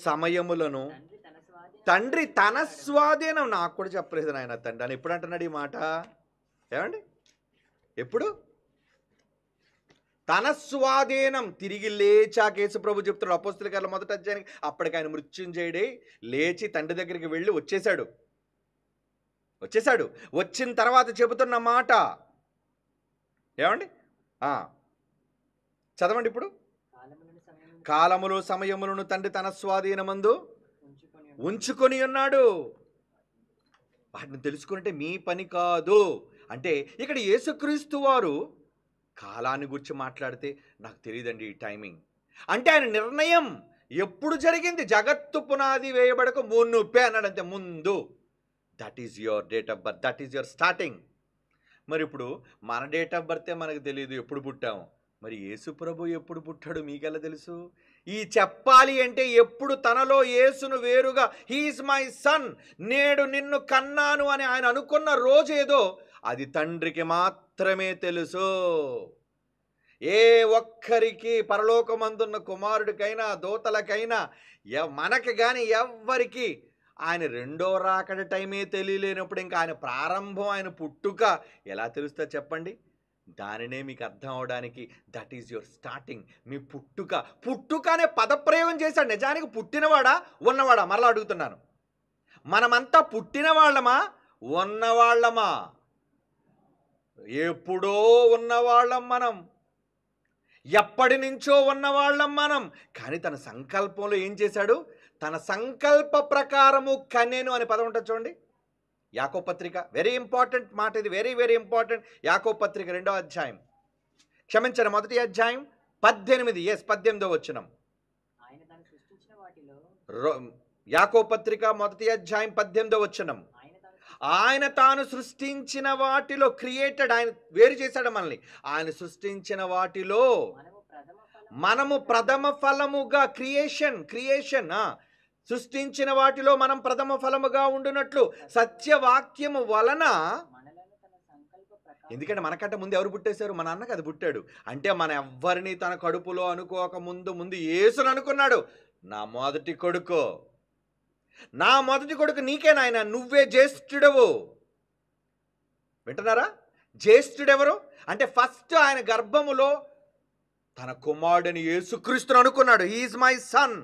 Speaker 1: సమయములను తండ్రి తన స్వాధీనం, నాకు కూడా చెప్పలేదు నాయన తండ్రి అని ఎప్పుడు అంటున్నాడు ఈ మాట? ఏమండి? ఎప్పుడు? తన స్వాధీనం. తిరిగి లేచాక యేసుప్రభు చెప్తున్నాడు అపోస్తుల కార్యాలు మొదటి అధ్యాయానికి, అప్పటికి ఆయన మృత్యుంజయుడై లేచి తండ్రి దగ్గరికి వెళ్ళి వచ్చేశాడు. వచ్చిన తర్వాత చెబుతున్న మాట ఏమండి? చదవండి ఇప్పుడు. కాలములు సమయములను తండ్రి తన స్వాధీనమందు ఉంచుకొని ఉన్నాడు. వాటిని తెలుసుకుంటే మీ పని కాదు. అంటే ఇక్కడ యేసుక్రీస్తు వారు కాలాన్ని గురించి మాట్లాడితే నాకు తెలియదండి ఈ టైమింగ్ అంటే ఆయన నిర్ణయం ఎప్పుడు జరిగింది? జగత్తు పునాది వేయబడక మునుపే అన్నాడు, అంతే, ముందు. That is your date of birth, that is your starting. మరి ఇప్పుడు మన డేట్ ఆఫ్ బర్తే మనకు తెలియదు, ఎప్పుడు పుట్టాము. మరి యేసు ప్రభు ఎప్పుడు పుట్టాడు మీకెలా తెలుసు? ఈ చెప్పాలి అంటే ఎప్పుడు తనలో యేసును వేరుగా హీఈస్ మై సన్, నేడు నిన్ను కన్నాను అని ఆయన అనుకున్న రోజు ఏదో అది తండ్రికి మాత్రమే తెలుసు. ఏ ఒక్కరికి, పరలోకమందున్న కుమారుడికైనా దూతలకైనా మనకి కానీ ఎవ్వరికి ఆయన రెండో రాకడ టైమే తెలియలేనప్పుడు ఇంకా ఆయన ప్రారంభం, ఆయన పుట్టుక ఎలా తెలుస్తుంది చెప్పండి? దానినే మీకు అర్థం అవడానికి దట్ ఈజ్ యువర్ స్టార్టింగ్. మీ పుట్టుక అనే పదప్రయోగం చేశాడు. నిజానికి పుట్టినవాడా ఉన్నవాడా? మరలా అడుగుతున్నాను, మనమంతా పుట్టిన వాళ్ళమా ఉన్నవాళ్ళమా? ఎప్పుడో ఉన్నవాళ్ళం మనం, ఎప్పటి నుంచో ఉన్నవాళ్ళం మనం. కానీ తన సంకల్పంలో ఏం చేశాడు? తన సంకల్ప ప్రకారము కనెను అనే పదం ఉంటుంది చూడండి. యాకోబు పత్రిక, వెరీ ఇంపార్టెంట్ మాట ఇది, వెరీ వెరీ ఇంపార్టెంట్. యాకోబు పత్రిక 2వ అధ్యాయం, క్షమించండి 1వ అధ్యాయం 18వ వచనం. యాకోబు పత్రిక 1వ అధ్యాయం 18వ వచనం. ఆయన తాను సృష్టించిన వాటిలో, క్రియేటెడ్, ఆయన వేరు చేశాడు మనల్ని. ఆయన సృష్టించిన వాటిలో మనము ప్రథమ ఫలముగా, క్రియేషన్ సృష్టించిన వాటిలో మనం ప్రథమ ఫలముగా ఉండునట్లు సత్యవాక్యము వలన. ఎందుకంటే మనకంటే ముందు ఎవరు పుట్టేశారు? మన అన్నకు అది పుట్టాడు. అంటే మన ఎవ్వరిని తన కడుపులో అనుకోక ముందు యేసును అనుకున్నాడు. నా మొదటి కొడుకు నీకే నాయన, నువ్వే జ్యేష్ఠుడవు. వింటున్నారా? జ్యేష్ఠుడెవరు అంటే ఫస్ట్ ఆయన గర్భములో తన కుమారుడిని యేసుక్రీస్తును అనుకున్నాడు. He is my son.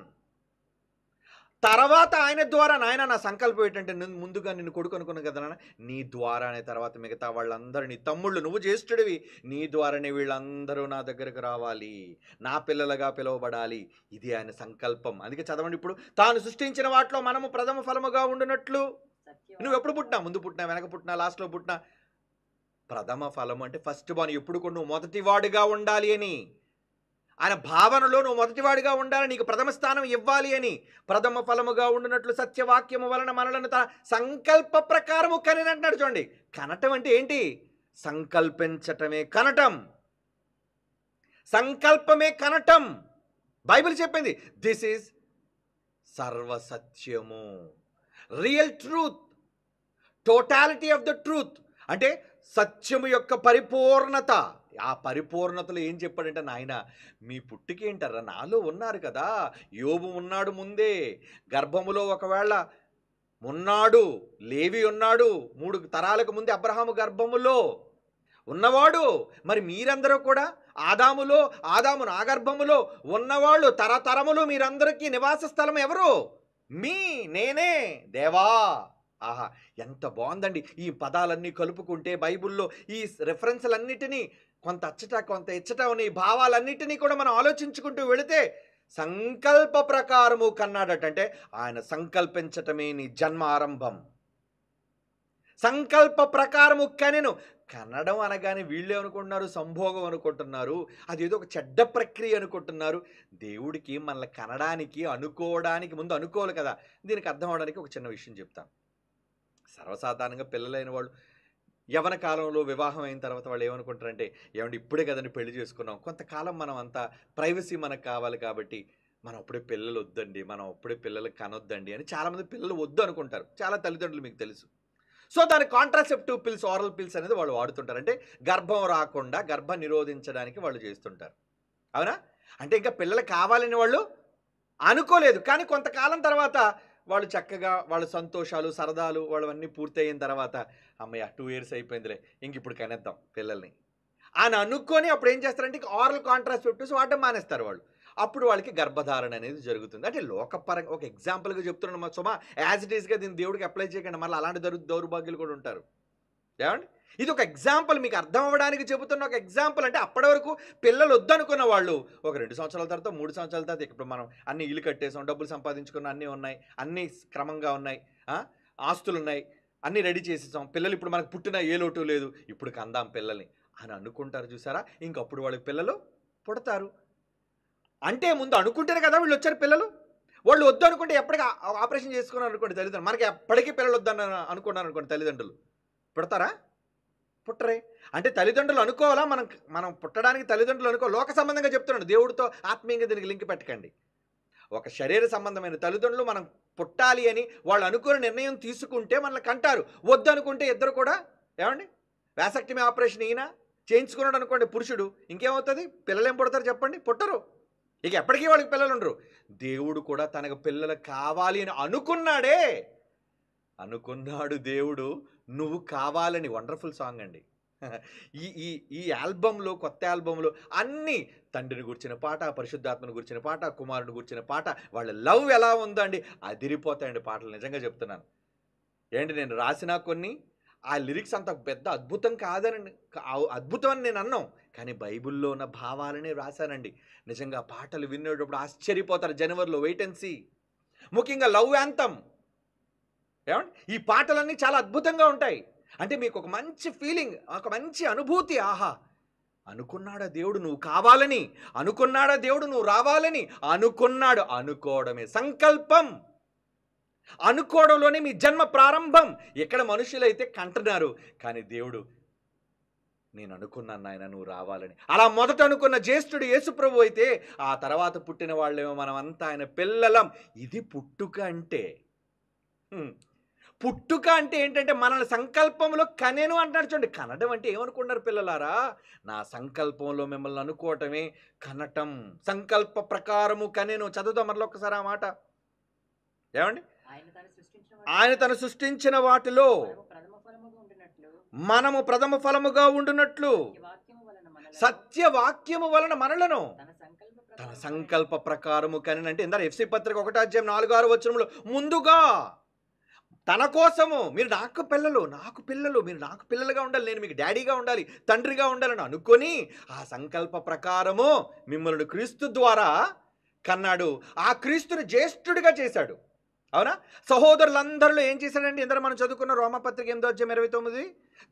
Speaker 1: తర్వాత ఆయన ద్వారా, నాయన నా సంకల్పం ఏంటంటే ముందుగా నిన్ను కొడుకు అనుకున్నాను కదా నాన్న, నీ ద్వారానే తర్వాత మిగతా వాళ్ళందరూ, నీ తమ్ముళ్ళు, నువ్వు జ్యేష్ఠుడివి, నీ ద్వారానే వీళ్ళందరూ నా దగ్గరకు రావాలి, నా పిల్లలుగా పిలువబడాలి. ఇది ఆయన సంకల్పం. అందుకే చదవండి ఇప్పుడు. తాను సృష్టించిన వాటిలో మనము ప్రథమ ఫలముగా ఉండునట్లు. నువ్వు ఎప్పుడు పుట్టినా? ముందు పుట్టినా, వెనక పుట్టినా, లాస్ట్లో పుట్టినా, ప్రథమ ఫలము అంటే ఫస్ట్ బాన్. ఎప్పుడు కూడా నువ్వు మొదటివాడిగా ఉండాలి అని ఆయన భావనలో, నువ్వు మొదటివాడిగా ఉండాలి, నీకు ప్రథమ స్థానం ఇవ్వాలి అని. ప్రథమ ఫలముగా ఉండునట్లు సత్యవాక్యము వలన మనలను తన సంకల్ప ప్రకారము కనినంటున్నాడు. చూడండి, కనటం అంటే ఏంటి? సంకల్పించటమే కనటం, సంకల్పమే కనటం. బైబిల్ చెప్పింది దిస్ ఈజ్ సర్వసత్యము, real truth, totality of the truth. అంటే సత్యము యొక్క పరిపూర్ణత. ఆ పరిపూర్ణతలో ఏం చెప్పాడంటే, నాయన మీ పుట్టికేంటారా? నాలో ఉన్నారు కదా. యోబు ఉన్నాడు ముందే గర్భములో, ఒకవేళ ఉన్నాడు. లేవి ఉన్నాడు 3 తరాలకు ముందే అబ్రహాము గర్భములో ఉన్నవాడు. మరి మీరందరూ కూడా ఆదాము నా గర్భములో ఉన్నవాళ్ళు. తరతరములు మీరందరికీ నివాస స్థలం ఎవరు? నేనే దేవా. ఆహా, ఎంత బాగుందండి. ఈ పదాలన్నీ కలుపుకుంటే బైబిల్లో ఈ రెఫరెన్స్లన్నిటినీ, కొంత అచ్చట కొంత ఇచ్చట ఉన్న ఈ భావాలన్నిటినీ కూడా మనం ఆలోచించుకుంటూ వెళితే సంకల్ప ప్రకారము కన్నాడటంటే ఆయన సంకల్పించటమే నీ జన్మ ఆరంభం. సంకల్ప ప్రకారము కనెను. కనడం అనగానే వీళ్ళే అనుకుంటున్నారు సంభోగం అనుకుంటున్నారు, అదేదో ఒక చెడ్డ ప్రక్రియ అనుకుంటున్నారు. దేవుడికి మనల్ని కనడానికి, అనుకోవడానికి ముందు అనుకోవాలి కదా. దీనికి అర్థం అవడానికి ఒక చిన్న విషయం చెప్తాను. సర్వసాధారణంగా పిల్లలైన వాళ్ళు యవ్వన కాలంలో వివాహం అయిన తర్వాత వాళ్ళు ఏమనుకుంటారంటే, ఏవండి ఇప్పుడే కదండీ పెళ్లి చేసుకున్నాం. కొంతకాలం మనం అంతా ప్రైవసీ మనకు కావాలి కాబట్టి, మనం అప్పుడే పిల్లలు వద్దండి. మనం అప్పుడే పిల్లలు కనొద్దండి అని చాలామంది పిల్లలు వద్దు అనుకుంటారు. చాలా తల్లిదండ్రులు మీకు తెలుసు. సో, దానికి కాంట్రాసెప్టివ్ పిల్స్, ఓరల్ పిల్స్ అనేది వాళ్ళు వాడుతుంటారు. అంటే గర్భం రాకుండా గర్భం నిరోధించడానికి వాళ్ళు చేస్తుంటారు. అవునా? అంటే ఇంకా పిల్లలు కావాలని వాళ్ళు అనుకోలేదు. కానీ కొంతకాలం తర్వాత వాళ్ళు చక్కగా వాళ్ళ సంతోషాలు, సరదాలు వాళ్ళవన్నీ పూర్తయిన తర్వాత హమ్మయ్య! 2 ఇయర్స్ అయిపోయిందిలే. ఇంకిప్పుడు కనేద్దాం పిల్లల్ని అని అనుకోని అప్పుడేం చేస్తారంటే ఇక ఓరల్ కాంట్రాసెప్టివ్స్ వాడడం మానేస్తారు వాళ్ళు. అప్పుడు వాళ్ళకి గర్భధారణ అనేది జరుగుతుంది. అంటే లోకపరంగా ఒక ఎగ్జాంపుల్‌గా చెప్తున్నాను మా సుమా. యాజ్ ఇట్ ఈస్‌గా దీన్ని దేవుడికి అప్లై చేయకండి. మళ్ళీ అలాంటి దౌర్భాగ్యులు కూడా ఉంటారు. ఏవండి? ఇదొక ఎగ్జాంపుల్, మీకు అర్థం అవ్వడానికి చెబుతున్న ఒక ఎగ్జాంపుల్. అంటే అప్పటి వరకు పిల్లలు వద్దనుకున్న వాళ్ళు ఒక 2 సంవత్సరాల తర్వాత, 3 సంవత్సరాల తర్వాత ఇప్పుడు మనం అన్ని ఇల్లు కట్టేసాం, డబ్బులు సంపాదించుకున్నాం, అన్నీ ఉన్నాయి, అన్నీ క్రమంగా ఉన్నాయి, ఆ! ఆస్తులున్నాయి, అన్నీ రెడీ చేసేసాం. పిల్లలు ఇప్పుడు మనకు పుట్టిన ఏ లోటు లేదు. ఇప్పుడు కందాం పిల్లల్ని అని అనుకుంటారు చూసారా? ఇంకప్పుడు వాళ్ళకి పిల్లలు పుడతారు. అంటే ముందు అనుకుంటేనే కదా వీళ్ళొచ్చారు పిల్లలు. వాళ్ళు వద్దనుకుంటే ఎప్పటికి ఆపరేషన్ చేసుకున్నారనుకోండి తల్లిదండ్రులు. మనకి ఎప్పటికి పిల్లలు వద్దన్న అనుకున్నారనుకోండి తల్లిదండ్రులు. పుడతారా? పుట్టరే. అంటే తల్లిదండ్రులు అనుకోవాలా? మనం మనం పుట్టడానికి తల్లిదండ్రులు లోక సంబంధంగా చెప్తున్నాను. దేవుడితో ఆత్మీయంగా దీనికి లింక్ పెట్టకండి. ఒక శరీర సంబంధమైన తల్లిదండ్రులు మనం పుట్టాలి అని వాళ్ళు అనుకుని నిర్ణయం తీసుకుంటే మనల్ని కంటారు. వద్దనుకుంటే ఇద్దరు కూడా ఏమండి? వాసెక్టమీ ఆపరేషన్ ఈయన చేయించుకున్నాడు అనుకోండి పురుషుడు, ఇంకేమవుతుంది? పిల్లలేం పుడతారు చెప్పండి? పుట్టరు. ఇక ఎప్పటికీ వాళ్ళకి పిల్లలుండరు. దేవుడు కూడా తనకు పిల్లలు కావాలి అని అనుకున్నాడే. అనుకున్నాడు దేవుడు నువ్వు కావాలని. వండర్ఫుల్ సాంగ్ అండి. ఈ ఈ ఈ ఆల్బమ్‌లో, కొత్త ఆల్బమ్‌లో అన్నీ తండ్రిని గూర్చిన పాట, పరిశుద్ధాత్మను గూర్చిన పాట, కుమారుడిని గూర్చిన పాట, వాళ్ళ లవ్ ఎలా ఉందండి, అదిరిపోతాయండి పాటలు, నిజంగా చెప్తున్నాను. ఏంటి నేను రాసినా కొన్ని, ఆ లిరిక్స్ అంత పెద్ద అద్భుతం కాదని అద్భుతం అని నేను అన్నాం. కానీ బైబిల్‌లో ఉన్న భావాలనే రాశానండి. నిజంగా పాటలు వినేటప్పుడు ఆశ్చర్యపోతారు. జనవరిలో వెయిట్ అండ్ సీ. ముఖ్యంగా లవ్ యాంథమ్. ఏమండి? ఈ పాటలన్నీ చాలా అద్భుతంగా ఉంటాయి. అంటే మీకు ఒక మంచి ఫీలింగ్, ఒక మంచి అనుభూతి. ఆహా! అనుకున్నాడా దేవుడు నువ్వు కావాలని, అనుకున్నాడా దేవుడు నువ్వు రావాలని, అనుకున్నాడు. అనుకోవడమే సంకల్పం. అనుకోవడంలోనే మీ జన్మ ప్రారంభం. ఇక్కడ మనుషులైతే కంటున్నారు, కానీ దేవుడు నేను అనుకున్నాను నాయన నువ్వు రావాలని. అలా మొదట అనుకున్న జ్యేష్ఠుడు యేసుప్రభు అయితే, ఆ తర్వాత పుట్టిన వాళ్ళేమో మనమంతా ఆయన పిల్లలం. ఇది పుట్టుక అంటే. పుట్టుక అంటే ఏంటంటే మనల్ని సంకల్పంలో కనెను అంటున్నాడు చూడండి. కనడం అంటే ఏమనుకున్నారు పిల్లలారా? నా సంకల్పంలో మిమ్మల్ని అనుకోవటమే కనటం. సంకల్ప ప్రకారము కనెను. చదువుదాం మరలా ఒక్కసారి ఆ మాట. ఏమండి? ఆయన తను సృష్టించిన వాటిలో మనము ప్రథమ ఫలముగా ఉండునట్లు సత్యవాక్యము వలన మనలను తన సంకల్ప ప్రకారము కనెనంటే ఇందాక ఎఫ్సి పత్రిక 1:4-6 వచనములో ముందుగా తన కోసము మీరు నాకు పిల్లలు, మీరు నాకు పిల్లలుగా ఉండాలి, నేను మీకు డాడీగా ఉండాలి, తండ్రిగా ఉండాలని అనుకొని ఆ సంకల్ప ప్రకారము మిమ్మల్ని క్రీస్తు ద్వారా కన్నాడు. ఆ క్రీస్తుని జ్యేష్ఠుడిగా చేశాడు. అవునా? సహోదరులందరిలో ఏం చేశాడండి? ఇందరూ మనం చదువుకున్న రోమపత్రిక 8:29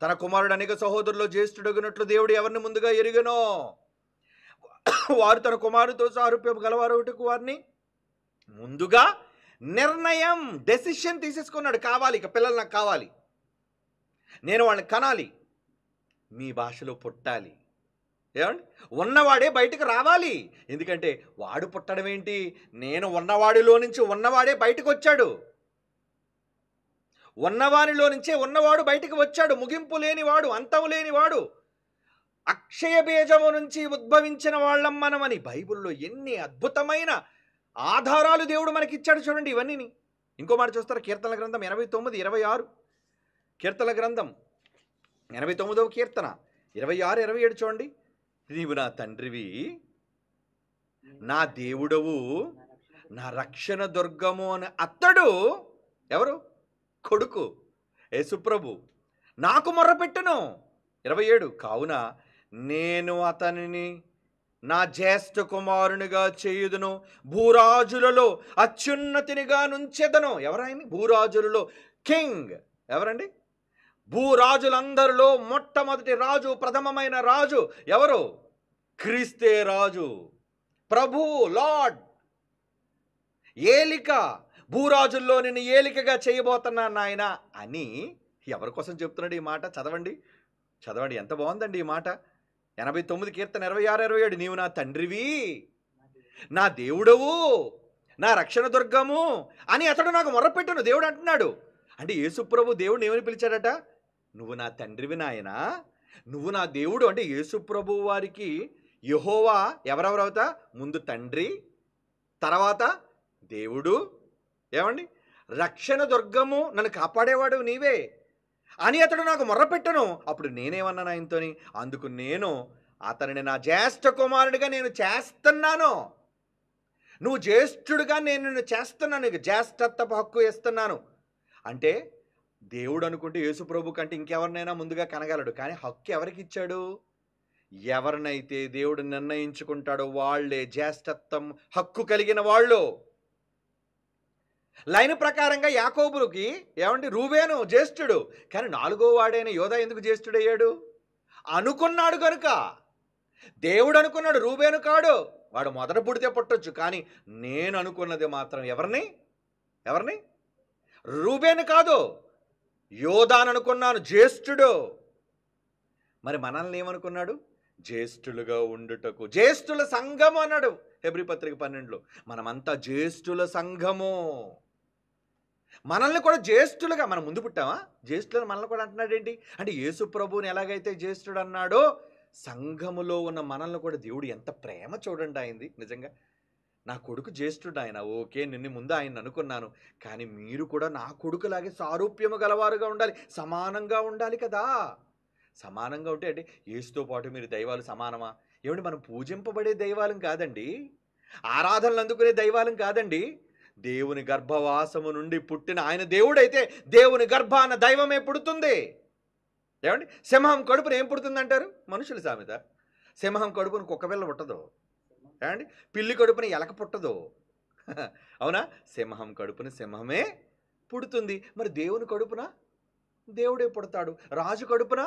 Speaker 1: తన కుమారుడు అనేక సహోదరులో జ్యేష్ఠుడగినట్లు దేవుడు ఎవరిని ముందుగా ఎరుగనో వారు తన కుమారుడితో సారూప్యం గలవారుటకు వారిని ముందుగా నిర్ణయం, డెసిషన్ తీసేసుకున్నాడు. కావాలి, ఇక పిల్లలు నాకు కావాలి, నేను వాళ్ళని కనాలి, మీ భాషలో పుట్టాలి. ఏమండి? ఉన్నవాడే బయటకు రావాలి. ఎందుకంటే వాడు పుట్టడం ఏంటి? నేను ఉన్నవాడిలో నుంచి ఉన్నవాడే బయటకు వచ్చాడు. ఉన్నవారిలో నుంచే ఉన్నవాడు బయటకు వచ్చాడు. ముగింపు లేనివాడు, అంతం లేనివాడు, అక్షయ బీజము నుంచి ఉద్భవించిన వాళ్ళం మనమని బైబిల్లో ఎన్ని అద్భుతమైన ఆధారాలు దేవుడు మనకి ఇచ్చాడు చూడండి ఇవన్నీ. ఇంకో మాట చూస్తారా? కీర్తనల గ్రంథం 89:26. కీర్తనల గ్రంథం 89వ కీర్తన 26-27 చూడండి. నీవు నా తండ్రివి, నా దేవుడవు, నా రక్షణ దుర్గము అని అత్తడు. ఎవరు? కొడుకు యేసుప్రభు నాకు మొర్రపెట్టును. 27 కావున నేను అతనిని నా జ్యేష్ఠ కుమారునిగా చేయుదును, భూరాజులలో అత్యున్నతినిగా నుంచెదను. ఎవరాయని? భూరాజులలో కింగ్. ఎవరండి? భూరాజులందరిలో మొట్టమొదటి రాజు, ప్రథమమైన రాజు ఎవరు? క్రీస్తే రాజు, ప్రభు, లార్డ్, ఏలిక. భూరాజుల్లో నేను ఏలికగా చేయబోతున్నాను నాయన అని ఎవరి కోసం చెప్తున్నాడు ఈ మాట? చదవండి, చదవండి, ఎంత బాగుందండి ఈ మాట. 89 కీర్తన 26, 27. నీవు నా తండ్రివి, నా దేవుడవు, నా రక్షణ దుర్గము అని అతడు నాకు మొర్రపెట్టును దేవుడు అంటున్నాడు. అంటే యేసుప్రభు దేవుడిని ఏమని పిలిచాడట? నువ్వు నా తండ్రివి నాయనా, నువ్వు నా దేవుడు. అంటే యేసుప్రభు వారికి యెహోవా ఎవరెవరవుతా? ముందు తండ్రి, తర్వాత దేవుడు, ఏమండి, రక్షణ దుర్గము, నన్ను కాపాడేవాడు నీవే అని అతడు నాకు మొర్రపెట్టను. అప్పుడు నేనేమన్నాను ఆయనతోని? అందుకు నేను అతనిని నా జ్యేష్ఠ కుమారుడిగా నేను చేస్తున్నాను. నువ్వు జ్యేష్ఠుడిగా నేను నిన్ను చేస్తున్నాను, నీకు జ్యేష్ఠత్వపు హక్కు ఇస్తున్నాను. అంటే దేవుడు అనుకుంటే యేసుప్రభు కంటే ఇంకెవరినైనా ముందుగా కనగలడు. కానీ హక్కు ఎవరికి ఇచ్చాడు? ఎవరినైతే దేవుడు నిర్ణయించుకుంటాడో వాళ్ళే జ్యేష్ఠత్వం హక్కు కలిగిన వాళ్ళు. లైన్ ప్రకారంగా యాకోబుకి ఏమంటే రూబేను జ్యేష్ఠుడు, కానీ 4వ వాడైన యోధా ఎందుకు జ్యేష్ఠుడయ్యాడు? అనుకున్నాడు కనుక. దేవుడు అనుకున్నాడు రూబేను కాడు, వాడు మొదట పుడితే పుట్టొచ్చు, కానీ నేను అనుకున్నది మాత్రం ఎవరిని? రూబేను కాదు, యోధాను అనుకున్నాను, జ్యేష్ఠుడు. మరి మనల్ని ఏమనుకున్నాడు? జ్యేష్ఠులుగా ఉండుటకు, జ్యేష్ఠుల సంఘము అన్నాడు హెబ్రీ పత్రిక 12లో. మనమంతా జ్యేష్ఠుల సంఘము. మనల్ని కూడా జ్యేష్ఠులుగా, మనం ముందు పుట్టామా? జ్యేష్ఠులను మనల్ని కూడా అంటున్నాడు ఏంటి అంటే, యేసు ప్రభువుని ఎలాగైతే జ్యేష్ఠుడు అన్నాడో సంఘములో ఉన్న మనల్ని కూడా దేవుడు ఎంత ప్రేమ చూడండి ఆయనది. నిజంగా నా కొడుకు జ్యేష్ఠుడు ఆయన, ఓకే, నిన్ను ముందు ఆయన అనుకున్నాను, కానీ మీరు కూడా నా కొడుకులాగే సారూప్యము గలవారుగా ఉండాలి, సమానంగా ఉండాలి కదా. సమానంగా ఉంటే అంటే యేసుతో పాటు మీరు దైవాలు సమానమా? ఏమండి, మనం పూజింపబడే దైవాలం కాదండి, ఆరాధనలు అందుకునే దైవాలం కాదండి. దేవుని గర్భవాసము నుండి పుట్టిన ఆయన దేవుడైతే దేవుని గర్భాన దైవమే పుడుతుంది. ఏమండి, సింహం కడుపున ఏం పుడుతుంది అంటారు మనుషుల సామెత? సింహం కడుపున కుక్కపిల్ల పుట్టదు, ఏమండి, పిల్లి కడుపున ఎలక పుట్టదు. అవునా? సింహం కడుపున సింహమే పుడుతుంది. మరి దేవుని కడుపున దేవుడే పుడతాడు, రాజు కడుపున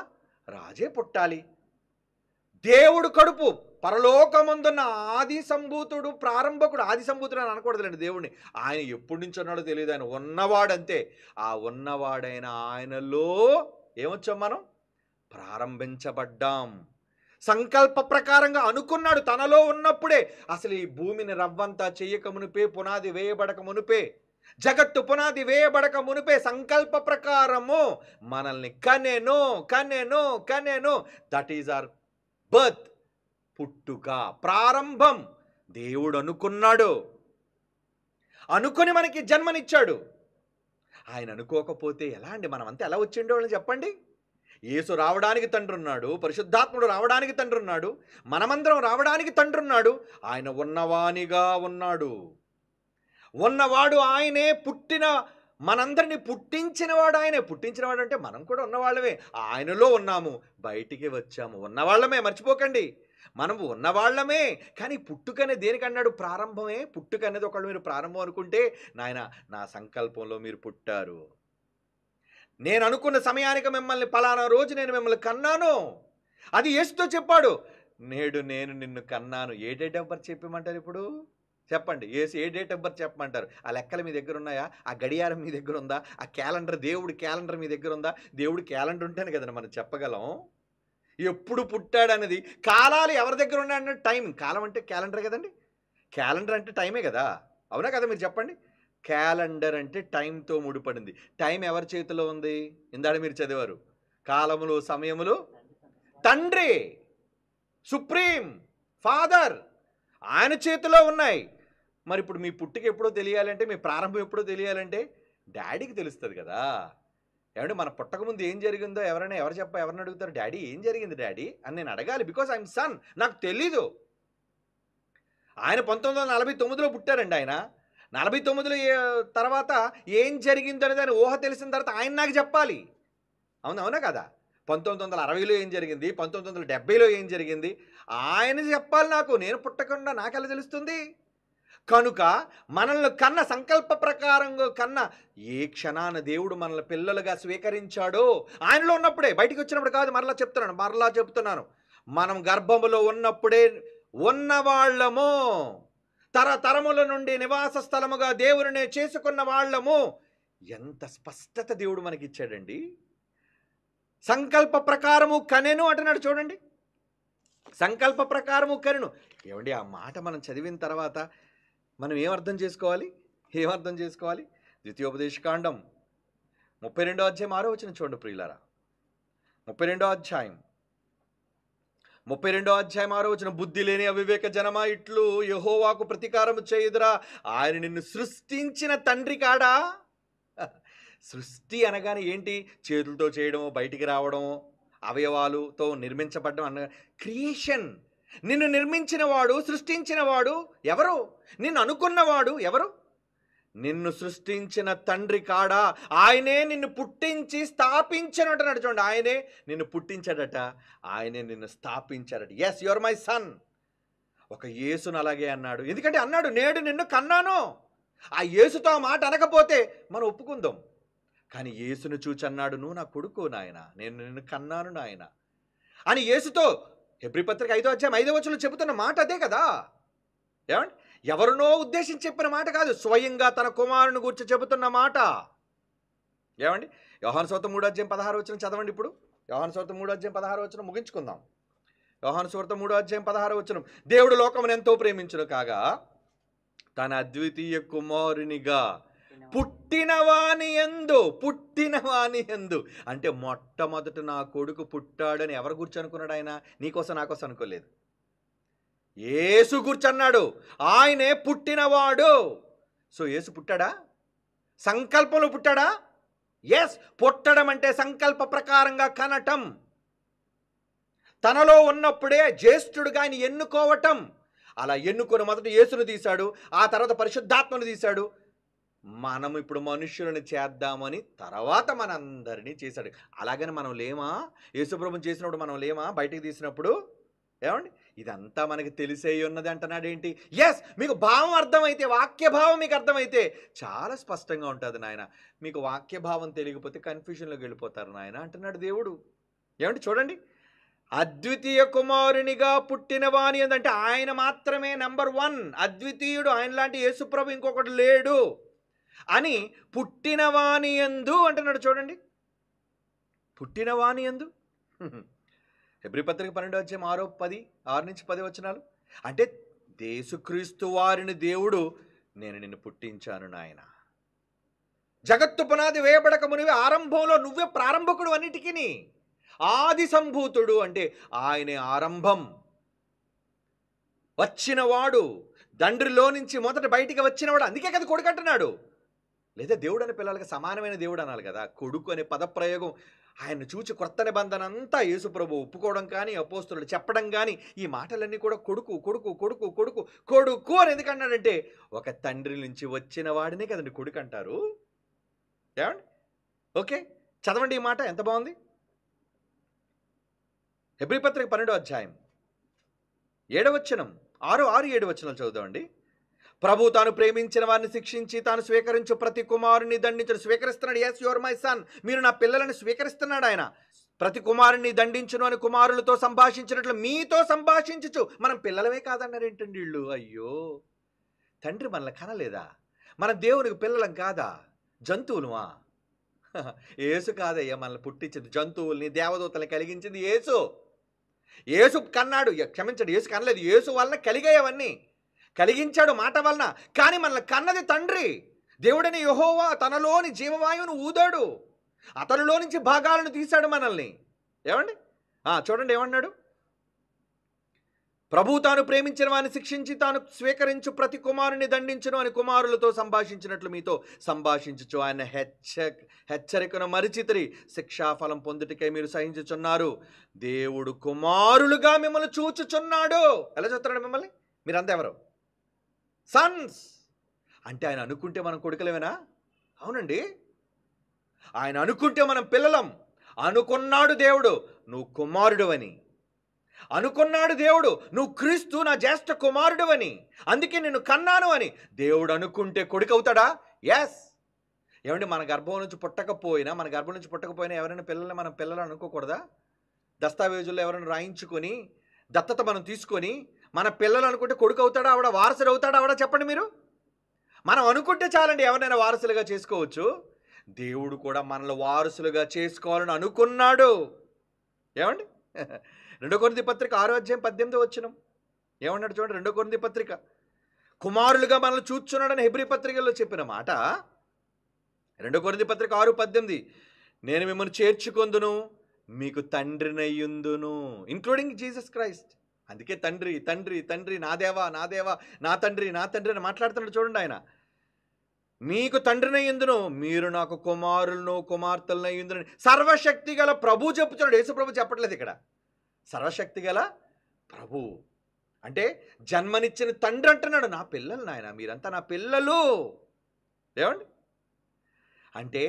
Speaker 1: రాజే పుట్టాలి. దేవుడు కడుపు పరలోకమందున్న ఆది సంభూతుడు, ప్రారంభకుడు. ఆది సంభూతుడు అని అనకూడదులేండి దేవుడిని, ఆయన ఎప్పటి నుంచి ఉన్నాడో తెలియదు, ఆయన ఉన్నవాడంతే. ఆ ఉన్నవాడైన ఆయనలో ఏమొచ్చాం మనం? ప్రారంభించబడ్డాం. సంకల్ప ప్రకారంగా అనుకున్నాడు తనలో ఉన్నప్పుడే. అసలు ఈ భూమిని రవ్వంతా చెయ్యక మునిపే, పునాది వేయబడక మునిపే, జగత్తు పునాది వేయబడక మునిపే సంకల్ప ప్రకారము మనల్ని కనెను. దట్ ఈజ్ అవర్ బర్త్, పుట్టుక, ప్రారంభం. దేవుడు అనుకున్నాడు, అనుకుని మనకి జన్మనిచ్చాడు. ఆయన అనుకోకపోతే ఎలా అండి? మనమంతా ఎలా వచ్చిండో వాళ్ళని చెప్పండి. యేసు రావడానికి తండ్రి ఉన్నాడు, పరిశుద్ధాత్ముడు రావడానికి తండ్రి ఉన్నాడు, మనమందరం రావడానికి తండ్రి ఉన్నాడు. ఆయన ఉన్నవానిగా ఉన్నాడు, ఉన్నవాడు ఆయనే. పుట్టిన మనందరినీ పుట్టించినవాడు ఆయనే. పుట్టించినవాడు అంటే మనం కూడా ఉన్నవాళ్ళమే, ఆయనలో ఉన్నాము, బయటికి వచ్చాము, ఉన్నవాళ్ళమే. మర్చిపోకండి, మనము ఉన్నవాళ్ళమే. కానీ పుట్టుకనే దేనికన్నాడు? ప్రారంభమే. పుట్టుక అనేది ఒకళ్ళు మీరు ప్రారంభం అనుకుంటే, నాయన నా సంకల్పంలో మీరు పుట్టారు, నేను అనుకున్న సమయానికి మిమ్మల్ని పలానా రోజు నేను మిమ్మల్ని కన్నాను, అది యేసుతో చెప్పాడు. నేడు నేను నిన్ను కన్నాను. ఏ డేట్ ఆఫ్ బర్త్ చెప్పమంటారు ఇప్పుడు? చెప్పండి, ఏ డేట్ ఆఫ్ బర్త్ చెప్పమంటారు? ఆ లెక్కలు మీ దగ్గర ఉన్నాయా? ఆ గడియారం మీ దగ్గర ఉందా? ఆ క్యాలెండర్, దేవుడి క్యాలెండర్ మీ దగ్గర ఉందా? దేవుడి క్యాలెండర్ ఉంటేనే కదండి మనం చెప్పగలం ఎప్పుడు పుట్టాడనేది. కాలాలు ఎవరి దగ్గర ఉన్నాయన్న టైం. కాలం అంటే క్యాలెండర్ కదండి, క్యాలెండర్ అంటే టైమే కదా, అవునా కదా? మీరు చెప్పండి. క్యాలెండర్ అంటే టైంతో ముడిపడింది. టైం ఎవరి చేతిలో ఉంది? ఇందాక మీరు చదివారు, కాలములు సమయములు తండ్రి, సుప్రీం ఫాదర్, ఆయన చేతిలో ఉన్నాయి. మరి ఇప్పుడు మీ పుట్టుక ఎప్పుడో తెలియాలంటే, మీ ప్రారంభం ఎప్పుడో తెలియాలంటే డాడీకి తెలుస్తుంది కదా. ఏమంటే మన పుట్టకముందు ఏం జరిగిందో ఎవరిని అడుగుతారు? డాడీ ఏం జరిగింది డాడీ అని నేను అడగాలి. బికాస్ ఐఎమ్ సన్, నాకు తెలీదు. ఆయన 1949లో పుట్టారండి. ఆయన 49లో తర్వాత ఏం జరిగిందో అనేది ఆయన ఊహ తెలిసిన తర్వాత ఆయన నాకు చెప్పాలి. అవునా కదా? 1960లో ఏం జరిగింది, 1970లో ఏం జరిగింది, ఆయన చెప్పాలి నాకు. నేను పుట్టకుండా నాకెలా తెలుస్తుంది? కనుక మనల్ని కన్న సంకల్ప ప్రకారంగా కన్న ఏ క్షణాన దేవుడు మనల్ని పిల్లలుగా స్వీకరించాడో ఆయనలో ఉన్నప్పుడే, బయటికి వచ్చినప్పుడు కాదు. మరలా చెప్తున్నాను, మనం గర్భములో ఉన్నప్పుడే ఉన్నవాళ్ళము, తరతరముల నుండి నివాస స్థలముగా దేవుడినే చేసుకున్న వాళ్ళము. ఎంత స్పష్టత దేవుడు మనకిచ్చాడండి. సంకల్ప ప్రకారము కనెను అంటున్నాడు చూడండి. సంకల్ప ప్రకారము కనెను. ఏమండి ఆ మాట మనం చదివిన తర్వాత మనం ఏమర్థం చేసుకోవాలి? ఏమర్థం చేసుకోవాలి? ద్వితీయోపదేశకాండం 32వ అధ్యాయం 6వ వచనం చూడండి ప్రియులారా. 32వ అధ్యాయం 6వ వచనం, బుద్ధి లేని అవివేక జనమా, ఇట్లు యెహోవాకు ప్రతీకారము చేయుదురా, ఆయన నిన్ను సృష్టించిన తండ్రి కాడా. సృష్టి అనగానే ఏంటి? చేతులతో చేయడము, బయటికి రావడము, అవయవాలుతో నిర్మించబడడం అన్న క్రియేషన్. నిన్ను నిర్మించిన వాడు, సృష్టించిన వాడు ఎవరు? నిన్ను అనుకున్నవాడు ఎవరు? నిన్ను సృష్టించిన తండ్రి కాడా. ఆయనే నిన్ను పుట్టించి స్థాపించను అంటున్నాడు చూడండి. ఆయనే నిన్ను పుట్టించాడట, ఆయనే నిన్ను స్థాపించాడట. Yes, your my son. ఒక యేసును అలాగే అన్నాడు. ఎందుకంటే అన్నాడు, నేడు నిన్ను కన్నాను. ఆ యేసుతో ఆ మాట అనకపోతే మనం ఒప్పుకుందాం. కానీ యేసును చూచి అన్నాడు, నువ్వు నా కొడుకు నాయన, నేను నిన్ను కన్నాను నాయన అని యేసుతో హెబ్రీ పత్రిక 5వ అధ్యాయం 5వ వచనంలో చెబుతున్న మాట అదే కదా. ఏమండి? ఎవరినో ఉద్దేశించి చెప్పిన మాట కాదు, స్వయంగా తన కుమారుని గురించి చెబుతున్న మాట. ఏమండి? యోహాను సువార్త 3వ అధ్యాయం 16వ వచనం చదవండి. ఇప్పుడు యోహాను సువార్త 3వ అధ్యాయం 16వ వచనం ముగించుకుందాం. యోహాను సువార్త 3వ అధ్యాయం 16వ వచనం, దేవుడు లోకమును ఎంతో ప్రేమించును కాగా తన అద్వితీయ కుమారునిగా పుట్టినవాని యందు అంటే మొట్టమొదట నా కొడుకు పుట్టాడని ఎవరు గురించి అనుకున్నాడు? ఆయన నీకోసం నాకోసం అనుకోలేదు, యేసు కూర్చన్నాడు. ఆయనే పుట్టినవాడు. సో యేసు పుట్టాడా? సంకల్పంలో పుట్టాడా? ఎస్. పుట్టడం అంటే సంకల్ప ప్రకారంగా కనటం, తనలో ఉన్నప్పుడే జ్యేష్ఠుడుగా ఆయన ఎన్నుకోవటం. అలా ఎన్నుకొని మొదట యేసును తీశాడు, ఆ తర్వాత పరిశుద్ధాత్మను తీశాడు. మనం ఇప్పుడు మనుష్యులను చేద్దామని తర్వాత మనందరినీ చేశాడు. అలాగని మనం లేమా? యేసుప్రభుని చేసినప్పుడు మనం లేమా? బయటికి తీసినప్పుడు. ఏమండి? ఇదంతా మనకి తెలిసే ఉన్నది అంటున్నాడు. ఏంటి? ఎస్, మీకు భావం అర్థమైతే, వాక్యభావం మీకు అర్థమైతే చాలా స్పష్టంగా ఉంటుంది నాయన. మీకు వాక్యభావం తెలియకపోతే కన్ఫ్యూజన్లోకి వెళ్ళిపోతారు నాయన అంటున్నాడు దేవుడు. ఏమండి? చూడండి, అద్వితీయ కుమారునిగా పుట్టిన వాని అంటే ఆయన మాత్రమే నెంబర్ 1, అద్వితీయుడు. ఆయన లాంటి యేసుప్రభు ఇంకొకటి లేడు అని పుట్టినవాని యందు అంటున్నాడు చూడండి. పుట్టినవాని యందు. హెబ్రీ పత్రిక 12వ అధ్యాయం 6 నుంచి 10 వచనాలు. అంటే యేసుక్రీస్తు వారిని దేవుడు, నేను నిన్ను పుట్టించాను నాయన, జగత్తు పునాది వేయబడక మునివే ఆరంభంలో నువ్వే ప్రారంభకుడు అన్నిటికీ, ఆది సంభూతుడు అంటే ఆయనే ఆరంభం, వచ్చినవాడు, తండ్రిలో నుంచి మొదట బయటికి వచ్చినవాడు. అందుకే కదా కొడుకు అంటున్నాడు. లేదా దేవుడు అనే పిల్లలకి సమానమైన దేవుడు అనాలి కదా. కొడుకు అనే పదప్రయోగం ఆయన చూచి క్రొత్త నిబంధన అంతా యేసుప్రభు ఒప్పుకోవడం కానీ, అపోస్తలుడు చెప్పడం కానీ, ఈ మాటలన్నీ కూడా కొడుకు కొడుకు కొడుకు కొడుకు కొడుకు అని ఎందుకన్నాడంటే ఒక తండ్రి నుంచి వచ్చిన వాడినే కదండి కొడుకు అంటారు. ఏమండి? ఓకే, చదవండి ఈ మాట, ఎంత బాగుంది. హెబ్రీ పత్రిక 12వ అధ్యాయం 7వ వచనం, 6, 7 వచనాలు చదువుదామండి. ప్రభు తాను ప్రేమించిన వారిని శిక్షించి తాను స్వీకరించు ప్రతి కుమారుని దండించడు. స్వీకరిస్తున్నాడు. ఎస్, యువర్ మై సన్, మీరు నా పిల్లలని స్వీకరిస్తున్నాడు ఆయన. ప్రతి కుమారుని దండించును అని కుమారులతో సంభాషించినట్లు మీతో సంభాషించచ్చు. మనం పిల్లలమే కాదన్నారు ఏంటండి వీళ్ళు? అయ్యో, తండ్రి మనల్ని కనలేదా? మన దేవునికి పిల్లలం కాదా? జంతువులుమా? యేసు కాదయ్యా మనల్ని పుట్టించింది, జంతువుల్ని దేవదూతల్ని కలిగించింది యేసు. యేసు కన్నాడు, క్షమించండి, యేసు కనలేదు, యేసు వలన కలిగాయవన్నీ, కలిగించాడు మాట వలన. కానీ మనల్ని కన్నది తండ్రి. దేవుడని యెహోవా తనలోని జీవవాయువును ఊదాడు, అతనిలో నుంచి భాగాలను తీశాడు మనల్ని. ఏమండి? చూడండి ఏమన్నాడు. ప్రభు తాను ప్రేమించిన వారిని శిక్షించి తాను స్వీకరించు ప్రతి కుమారుని దండించును అని కుమారులతో సంభాషించినట్లు మీతో సంభాషించుచు ఆయన హెచ్చరికను మరిచితిరి. శిక్షాఫలం పొందుటకై మీరు సహించుచున్నారు. దేవుడు కుమారులుగా మిమ్మల్ని చూచుచున్నాడు. ఎలా చూస్తున్నాడు మిమ్మల్ని? మీరంతా ఎవరు? సన్స్. అంటే ఆయన అనుకుంటే మనం కొడుకులేమేనా? అవునండి, ఆయన అనుకుంటే మనం పిల్లలం. అనుకున్నాడు దేవుడు నువ్వు కుమారుడు అని, అనుకున్నాడు దేవుడు నువ్వు క్రీస్తు నా జ్యేష్ఠ కుమారుడు అని, అందుకే నిన్ను కన్నాను అని. దేవుడు అనుకుంటే కొడుకు అవుతాడా? ఎస్. ఏమండి, మన గర్భం నుంచి పుట్టకపోయినా ఎవరైనా పిల్లల్ని మనం పిల్లలు అనుకోకూడదా? దస్తావేజుల్లో ఎవరైనా రాయించుకొని దత్తత మనం తీసుకొని మన పిల్లలు అనుకుంటే కొడుకు అవుతాడా, ఆవిడ వారసుడు అవుతాడా, ఆవిడ చెప్పండి మీరు. మనం అనుకుంటే చాలండి ఎవరైనా వారసులుగా చేసుకోవచ్చు. దేవుడు కూడా మనల్ని వారసులుగా చేసుకోవాలని అనుకున్నాడు. ఏమండి? 2 కొరింథీ పత్రిక 6:18 ఏమన్నాడు చూడండి. 2 కొరింథీ పత్రిక, కుమారులుగా మనల్ని చూచున్నాడని హెబ్రీ పత్రికల్లో చెప్పిన మాట 2 కొరింథీ పత్రిక 6:18, నేను మిమ్మల్ని చేర్చుకొందును, మీకు తండ్రినయ్యుందును, ఇంక్లూడింగ్ జీసస్ క్రైస్ట్. అందుకే తండ్రి తండ్రి తండ్రి, నా దేవా నా దేవా, నా తండ్రి నా తండ్రి అని మాట్లాడుతున్నాడు చూడండి. ఆయన మీకు తండ్రినయ్యుందును, మీరు నాకు కుమారులను కుమార్తెలనయ్యుందును. సర్వశక్తి గల ప్రభు చెప్పుతున్నాడు. యేసు ప్రభు చెప్పట్లేదు ఇక్కడ. సర్వశక్తి గల ప్రభు అంటే జన్మనిచ్చిన తండ్రి అంటున్నాడు, నా పిల్లలు నాయన, మీరంతా నా పిల్లలు. ఏమండి? అంటే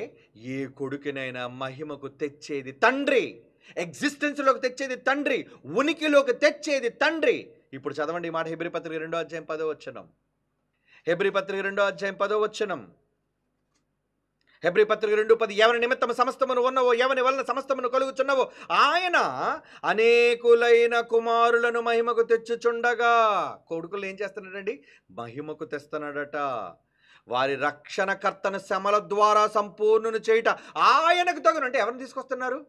Speaker 1: ఏ కొడుకునైనా మహిమకు తెచ్చేది తండ్రి, ఎగ్జిస్టెన్స్లోకి తెచ్చేది తండ్రి, ఉనికిలోకి తెచ్చేది తండ్రి. ఇప్పుడు చదవండి ఈ మాట. హెబ్రీ పత్రిక 2:10. హెబ్రీ పత్రిక 2:10. హెబ్రీ పత్రిక 2:10, ఎవరి నిమిత్తము సమస్తమును ఉన్నవో, ఎవని వలన సమస్తమును కలుగుచున్నవో, ఆయన అనేకులైన కుమారులను మహిమకు తెచ్చుచుండగా. కొడుకులు ఏం చేస్తున్నాడండి? మహిమకు తెస్తున్నాడట. వారి రక్షణకర్తను శ్రమల ద్వారా సంపూర్ణను చేయుట ఆయనకు తగును. అంటే ఎవరిని తీసుకొస్తున్నారు?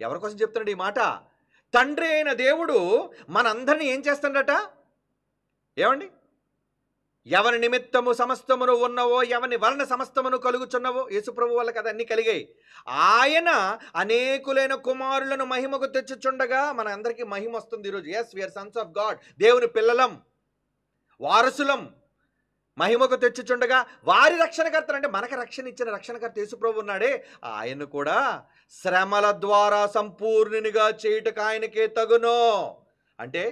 Speaker 1: ఎవరి కోసం చెప్తున్నాడు ఈ మాట? తండ్రి అయిన దేవుడు మనందరినీ ఏం చేస్తాడట? ఏమండి? ఎవరి నిమిత్తము సమస్తమును ఉన్నవో, ఎవని వలన సమస్తమును కలుగుచున్నవో, యేసుప్రభు వల్ల కదా అన్నీ కలిగాయి. ఆయన అనేకులైన కుమారులను మహిమకు తెచ్చుచుండగా. మన అందరికీ మహిమ వస్తుంది ఈరోజు. Yes, we are sons of God, దేవుని పిల్లలం, వారసులం. మహిమకు తెచ్చుచుండగా వారి రక్షణకర్తలు, అంటే మనకు రక్షణ ఇచ్చిన రక్షణకర్త యేసుప్రభు ఉన్నాడే, ఆయన కూడా శ్రమల ద్వారా సంపూర్ణునిగా చేయుటకు ఆయనకే తగును. అంటే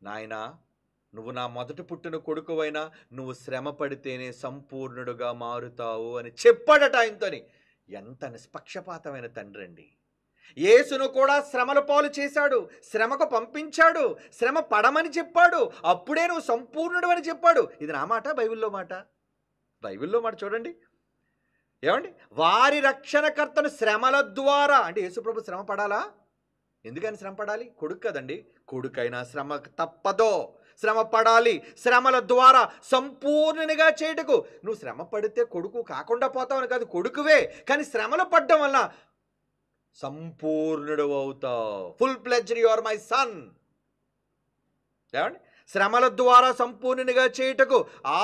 Speaker 1: నాయన, నువ్వు నా మొదటి పుట్టిన కొడుకువైనా నువ్వు శ్రమ పడితేనే సంపూర్ణుడుగా మారుతావు అని చెప్పాడట ఆయనతోని. ఎంత నిష్పక్షపాతమైన తండ్రి అండి. యేసును కూడా శ్రమల పాలు చేశాడు, శ్రమకు పంపించాడు, శ్రమ పడమని చెప్పాడు, అప్పుడే నువ్వు సంపూర్ణుడు అని చెప్పాడు. ఇది నా మాట, బైబిల్లో మాట. బైబిల్లో మాట చూడండి. ఏమండి? వారి రక్షణకర్తను శ్రమల ద్వారా, అంటే యేసుప్రభు శ్రమ పడాలా? ఎందుకని శ్రమ పడాలి? కొడుకు కదండి. కొడుకైనా శ్రమ తప్పదో, శ్రమ పడాలి. శ్రమల ద్వారా సంపూర్ణునిగా చేయుటకు. నువ్వు శ్రమ పడితే కొడుకు కాకుండా పోతావని కాదు, కొడుకువే. కానీ శ్రమలు పడ్డం వల్ల సంపూర్ణుడు అవుతావు. Full pledged you are my son. ఏమండి? శ్రమల ద్వారా సంపూర్ణునిగా చేయుటకు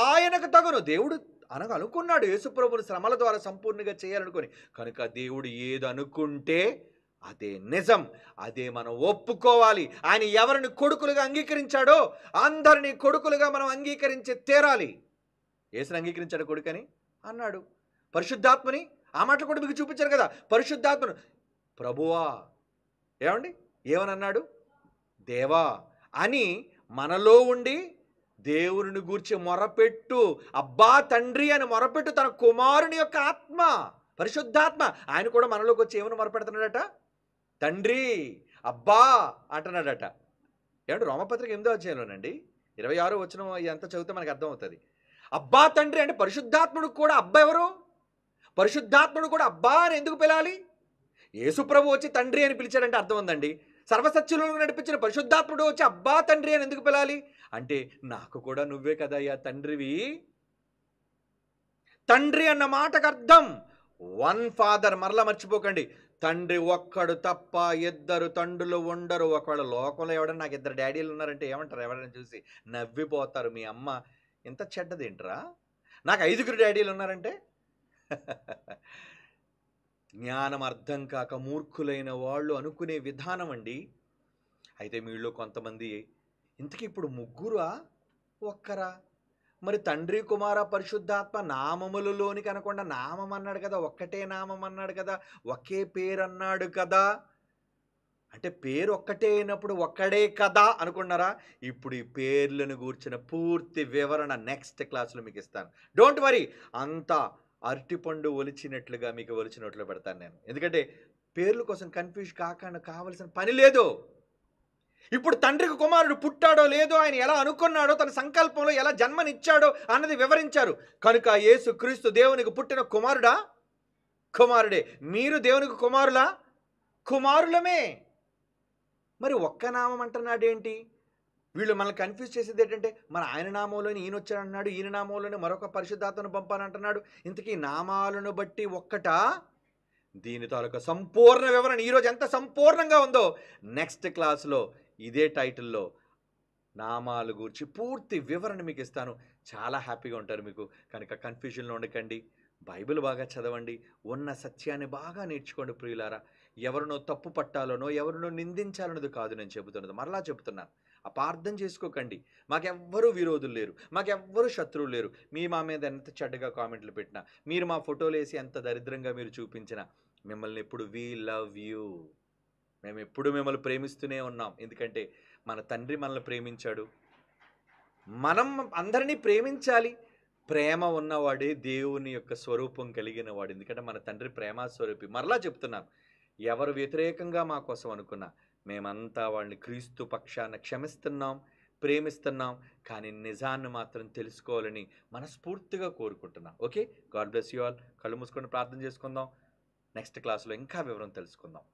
Speaker 1: ఆయనకు తగును. దేవుడు అనుకున్నాడు యేసుప్రభుని శ్రమల ద్వారా సంపూర్ణంగా చేయాలనుకొని. కనుక దేవుడు ఏది అనుకుంటే అదే నిజం, అదే మనం ఒప్పుకోవాలి. ఆయన ఎవరిని కొడుకులుగా అంగీకరించాడో అందరినీ కొడుకులుగా మనం అంగీకరించి తీరాలి. యేసుని అంగీకరించాడు కొడుకని అన్నాడు. పరిశుద్ధాత్మని, ఆ మాటలు కూడా మీకు చూపించారు కదా. పరిశుద్ధాత్మను ప్రభువా, ఏమండి, ఏమని అన్నాడు? దేవా అని మనలో ఉండి దేవుని గూర్చి మొరపెట్టు, అబ్బా తండ్రి అని మొరపెట్టు. తన కుమారుని యొక్క ఆత్మ, పరిశుద్ధాత్మ, ఆయన కూడా మనలోకి వచ్చి ఏమని మొరపెడుతున్నాడట? తండ్రి, అబ్బా అంటున్నాడట. ఏమంటే రోమపత్రిక 8వ అధ్యాయంలోనండి 26వ ఎంత చదివితే మనకు అర్థమవుతుంది. అబ్బా తండ్రి అంటే పరిశుద్ధాత్ముడు కూడా అబ్బా ఎవరు? పరిశుద్ధాత్ముడు కూడా అబ్బా అని ఎందుకు పిలాలి? యేసుప్రభు వచ్చి తండ్రి అని పిలిచాడంటే అర్థం ఉందండి. సర్వసత్యులను నడిపించిన పరిశుద్ధాత్ముడు వచ్చి అబ్బా తండ్రి అని ఎందుకు పిలాలి? అంటే నాకు కూడా నువ్వే కదయ్యా తండ్రివి. తండ్రి అన్న మాటకు అర్థం వన్ ఫాదర్. మరలా మర్చిపోకండి, తండ్రి ఒక్కడు తప్ప ఇద్దరు తండ్రులు ఉండరు. ఒకవేళ లోకంలో ఎవడన్నా నాకు ఇద్దరు డాడీలు ఉన్నారంటే ఏమంటారు? ఎవరైనా చూసి నవ్విపోతారు. మీ అమ్మ ఇంత చెడ్డదేంట్రా, నాకు 5గురు డాడీలు ఉన్నారంటే. జ్ఞానం అర్థం కాక మూర్ఖులైన వాళ్ళు అనుకునే విధానం అండి. అయితే మీలో కొంతమంది ఇంతకీ ఇప్పుడు ముగ్గురా ఒక్కరా? మరి తండ్రి కుమార పరిశుద్ధాత్మ నామములలోనికి అనకుండా నామం అన్నాడు కదా, ఒక్కటే నామం అన్నాడు కదా, ఒకే పేరు అన్నాడు కదా. అంటే పేరు ఒక్కటే అయినప్పుడు ఒక్కడే కదా అనుకున్నారా? ఇప్పుడు ఈ పేర్లను గూర్చిన పూర్తి వివరణ నెక్స్ట్ క్లాస్లో మీకు ఇస్తాను. డోంట్ వరీ, అంతా అరటిపండు ఒలిచినట్లుగా మీకు ఒలిచినట్లు పెడతాను నేను. ఎందుకంటే పేర్ల కోసం కన్ఫ్యూజ్ కావాల్సిన పని లేదు. ఇప్పుడు తండ్రికి కుమారుడు పుట్టాడో లేదో, ఆయన ఎలా అనుకున్నాడో, తన సంకల్పంలో ఎలా జన్మనిచ్చాడో అన్నది వివరించారు. కనుక యేసు క్రీస్తు దేవునికి పుట్టిన కుమారుడా? కుమారుడే. మీరు దేవునికి కుమారులా? కుమారులమే. మరి ఒక్క నామం అంటున్నాడేంటి? వీళ్ళు మనల్ని కన్‌ఫ్యూజ్ చేసేది ఏంటంటే, మరి ఆయన నామంలోనే ఈయన వచ్చాడంటున్నాడు, ఈయన నామంలోనే మరొక పరిశుద్ధాత్మను పంపానంటున్నాడు. ఇంతకీ నామాలను బట్టి ఒక్కటా? దీని తాలూకా సంపూర్ణ వివరణ ఈరోజు ఎంత సంపూర్ణంగా ఉందో నెక్స్ట్ క్లాస్‌లో ఇదే టైటిల్‌లో నామాల గూర్చి పూర్తి వివరణ మీకు ఇస్తాను. చాలా హ్యాపీగా ఉంటారు మీకు. కనుక కన్‌ఫ్యూజన్‌లో ఉండకండి. బైబిల్ బాగా చదవండి. ఉన్న సత్యాన్ని బాగా నేర్చుకోండి ప్రియులారా. ఎవరినో తప్పు పట్టాలనో, ఎవరినో నిందించాలన్నది కాదు నేను చెబుతున్నది. మరలా చెప్తున్నాను. అపార్థం చేసుకోకండి. మాకెవ్వరు విరోధులు లేరు. మాకెవ్వరు శత్రువులు లేరు. మా మీద ఎంత చెడ్డగా కామెంట్లు పెట్టినా, మీరు మా ఫోటోలేసి ఎంత దరిద్రంగా మీరు చూపించినా, మిమ్మల్ని ఎప్పుడు వి లవ్ యూ. మేమెప్పుడు మిమ్మల్ని ప్రేమిస్తూనే ఉన్నాం. ఎందుకంటే మన తండ్రి మనల్ని ప్రేమించాడు. మనం అందరినీ ప్రేమించాలి. ప్రేమ ఉన్నవాడే దేవుని యొక్క స్వరూపం కలిగిన వాడు. ఎందుకంటే మన తండ్రి ప్రేమ స్వరూపి. మరలా చెప్తున్నాను. ఎవరు వ్యతిరేకంగా మా కోసం అనుకున్నా, మేమంతా వాళ్ళని క్రీస్తు పక్షాన క్షమిస్తున్నాం, ప్రేమిస్తున్నాం. కానీ నిజాన్ని మాత్రం తెలుసుకోవాలని మనస్ఫూర్తిగా కోరుకుంటున్నాం. Okay. God bless you all. కళ్ళు మూసుకొని ప్రార్థన చేసుకుందాం. నెక్స్ట్ క్లాస్‌లో ఇంకా వివరం తెలుసుకుందాం.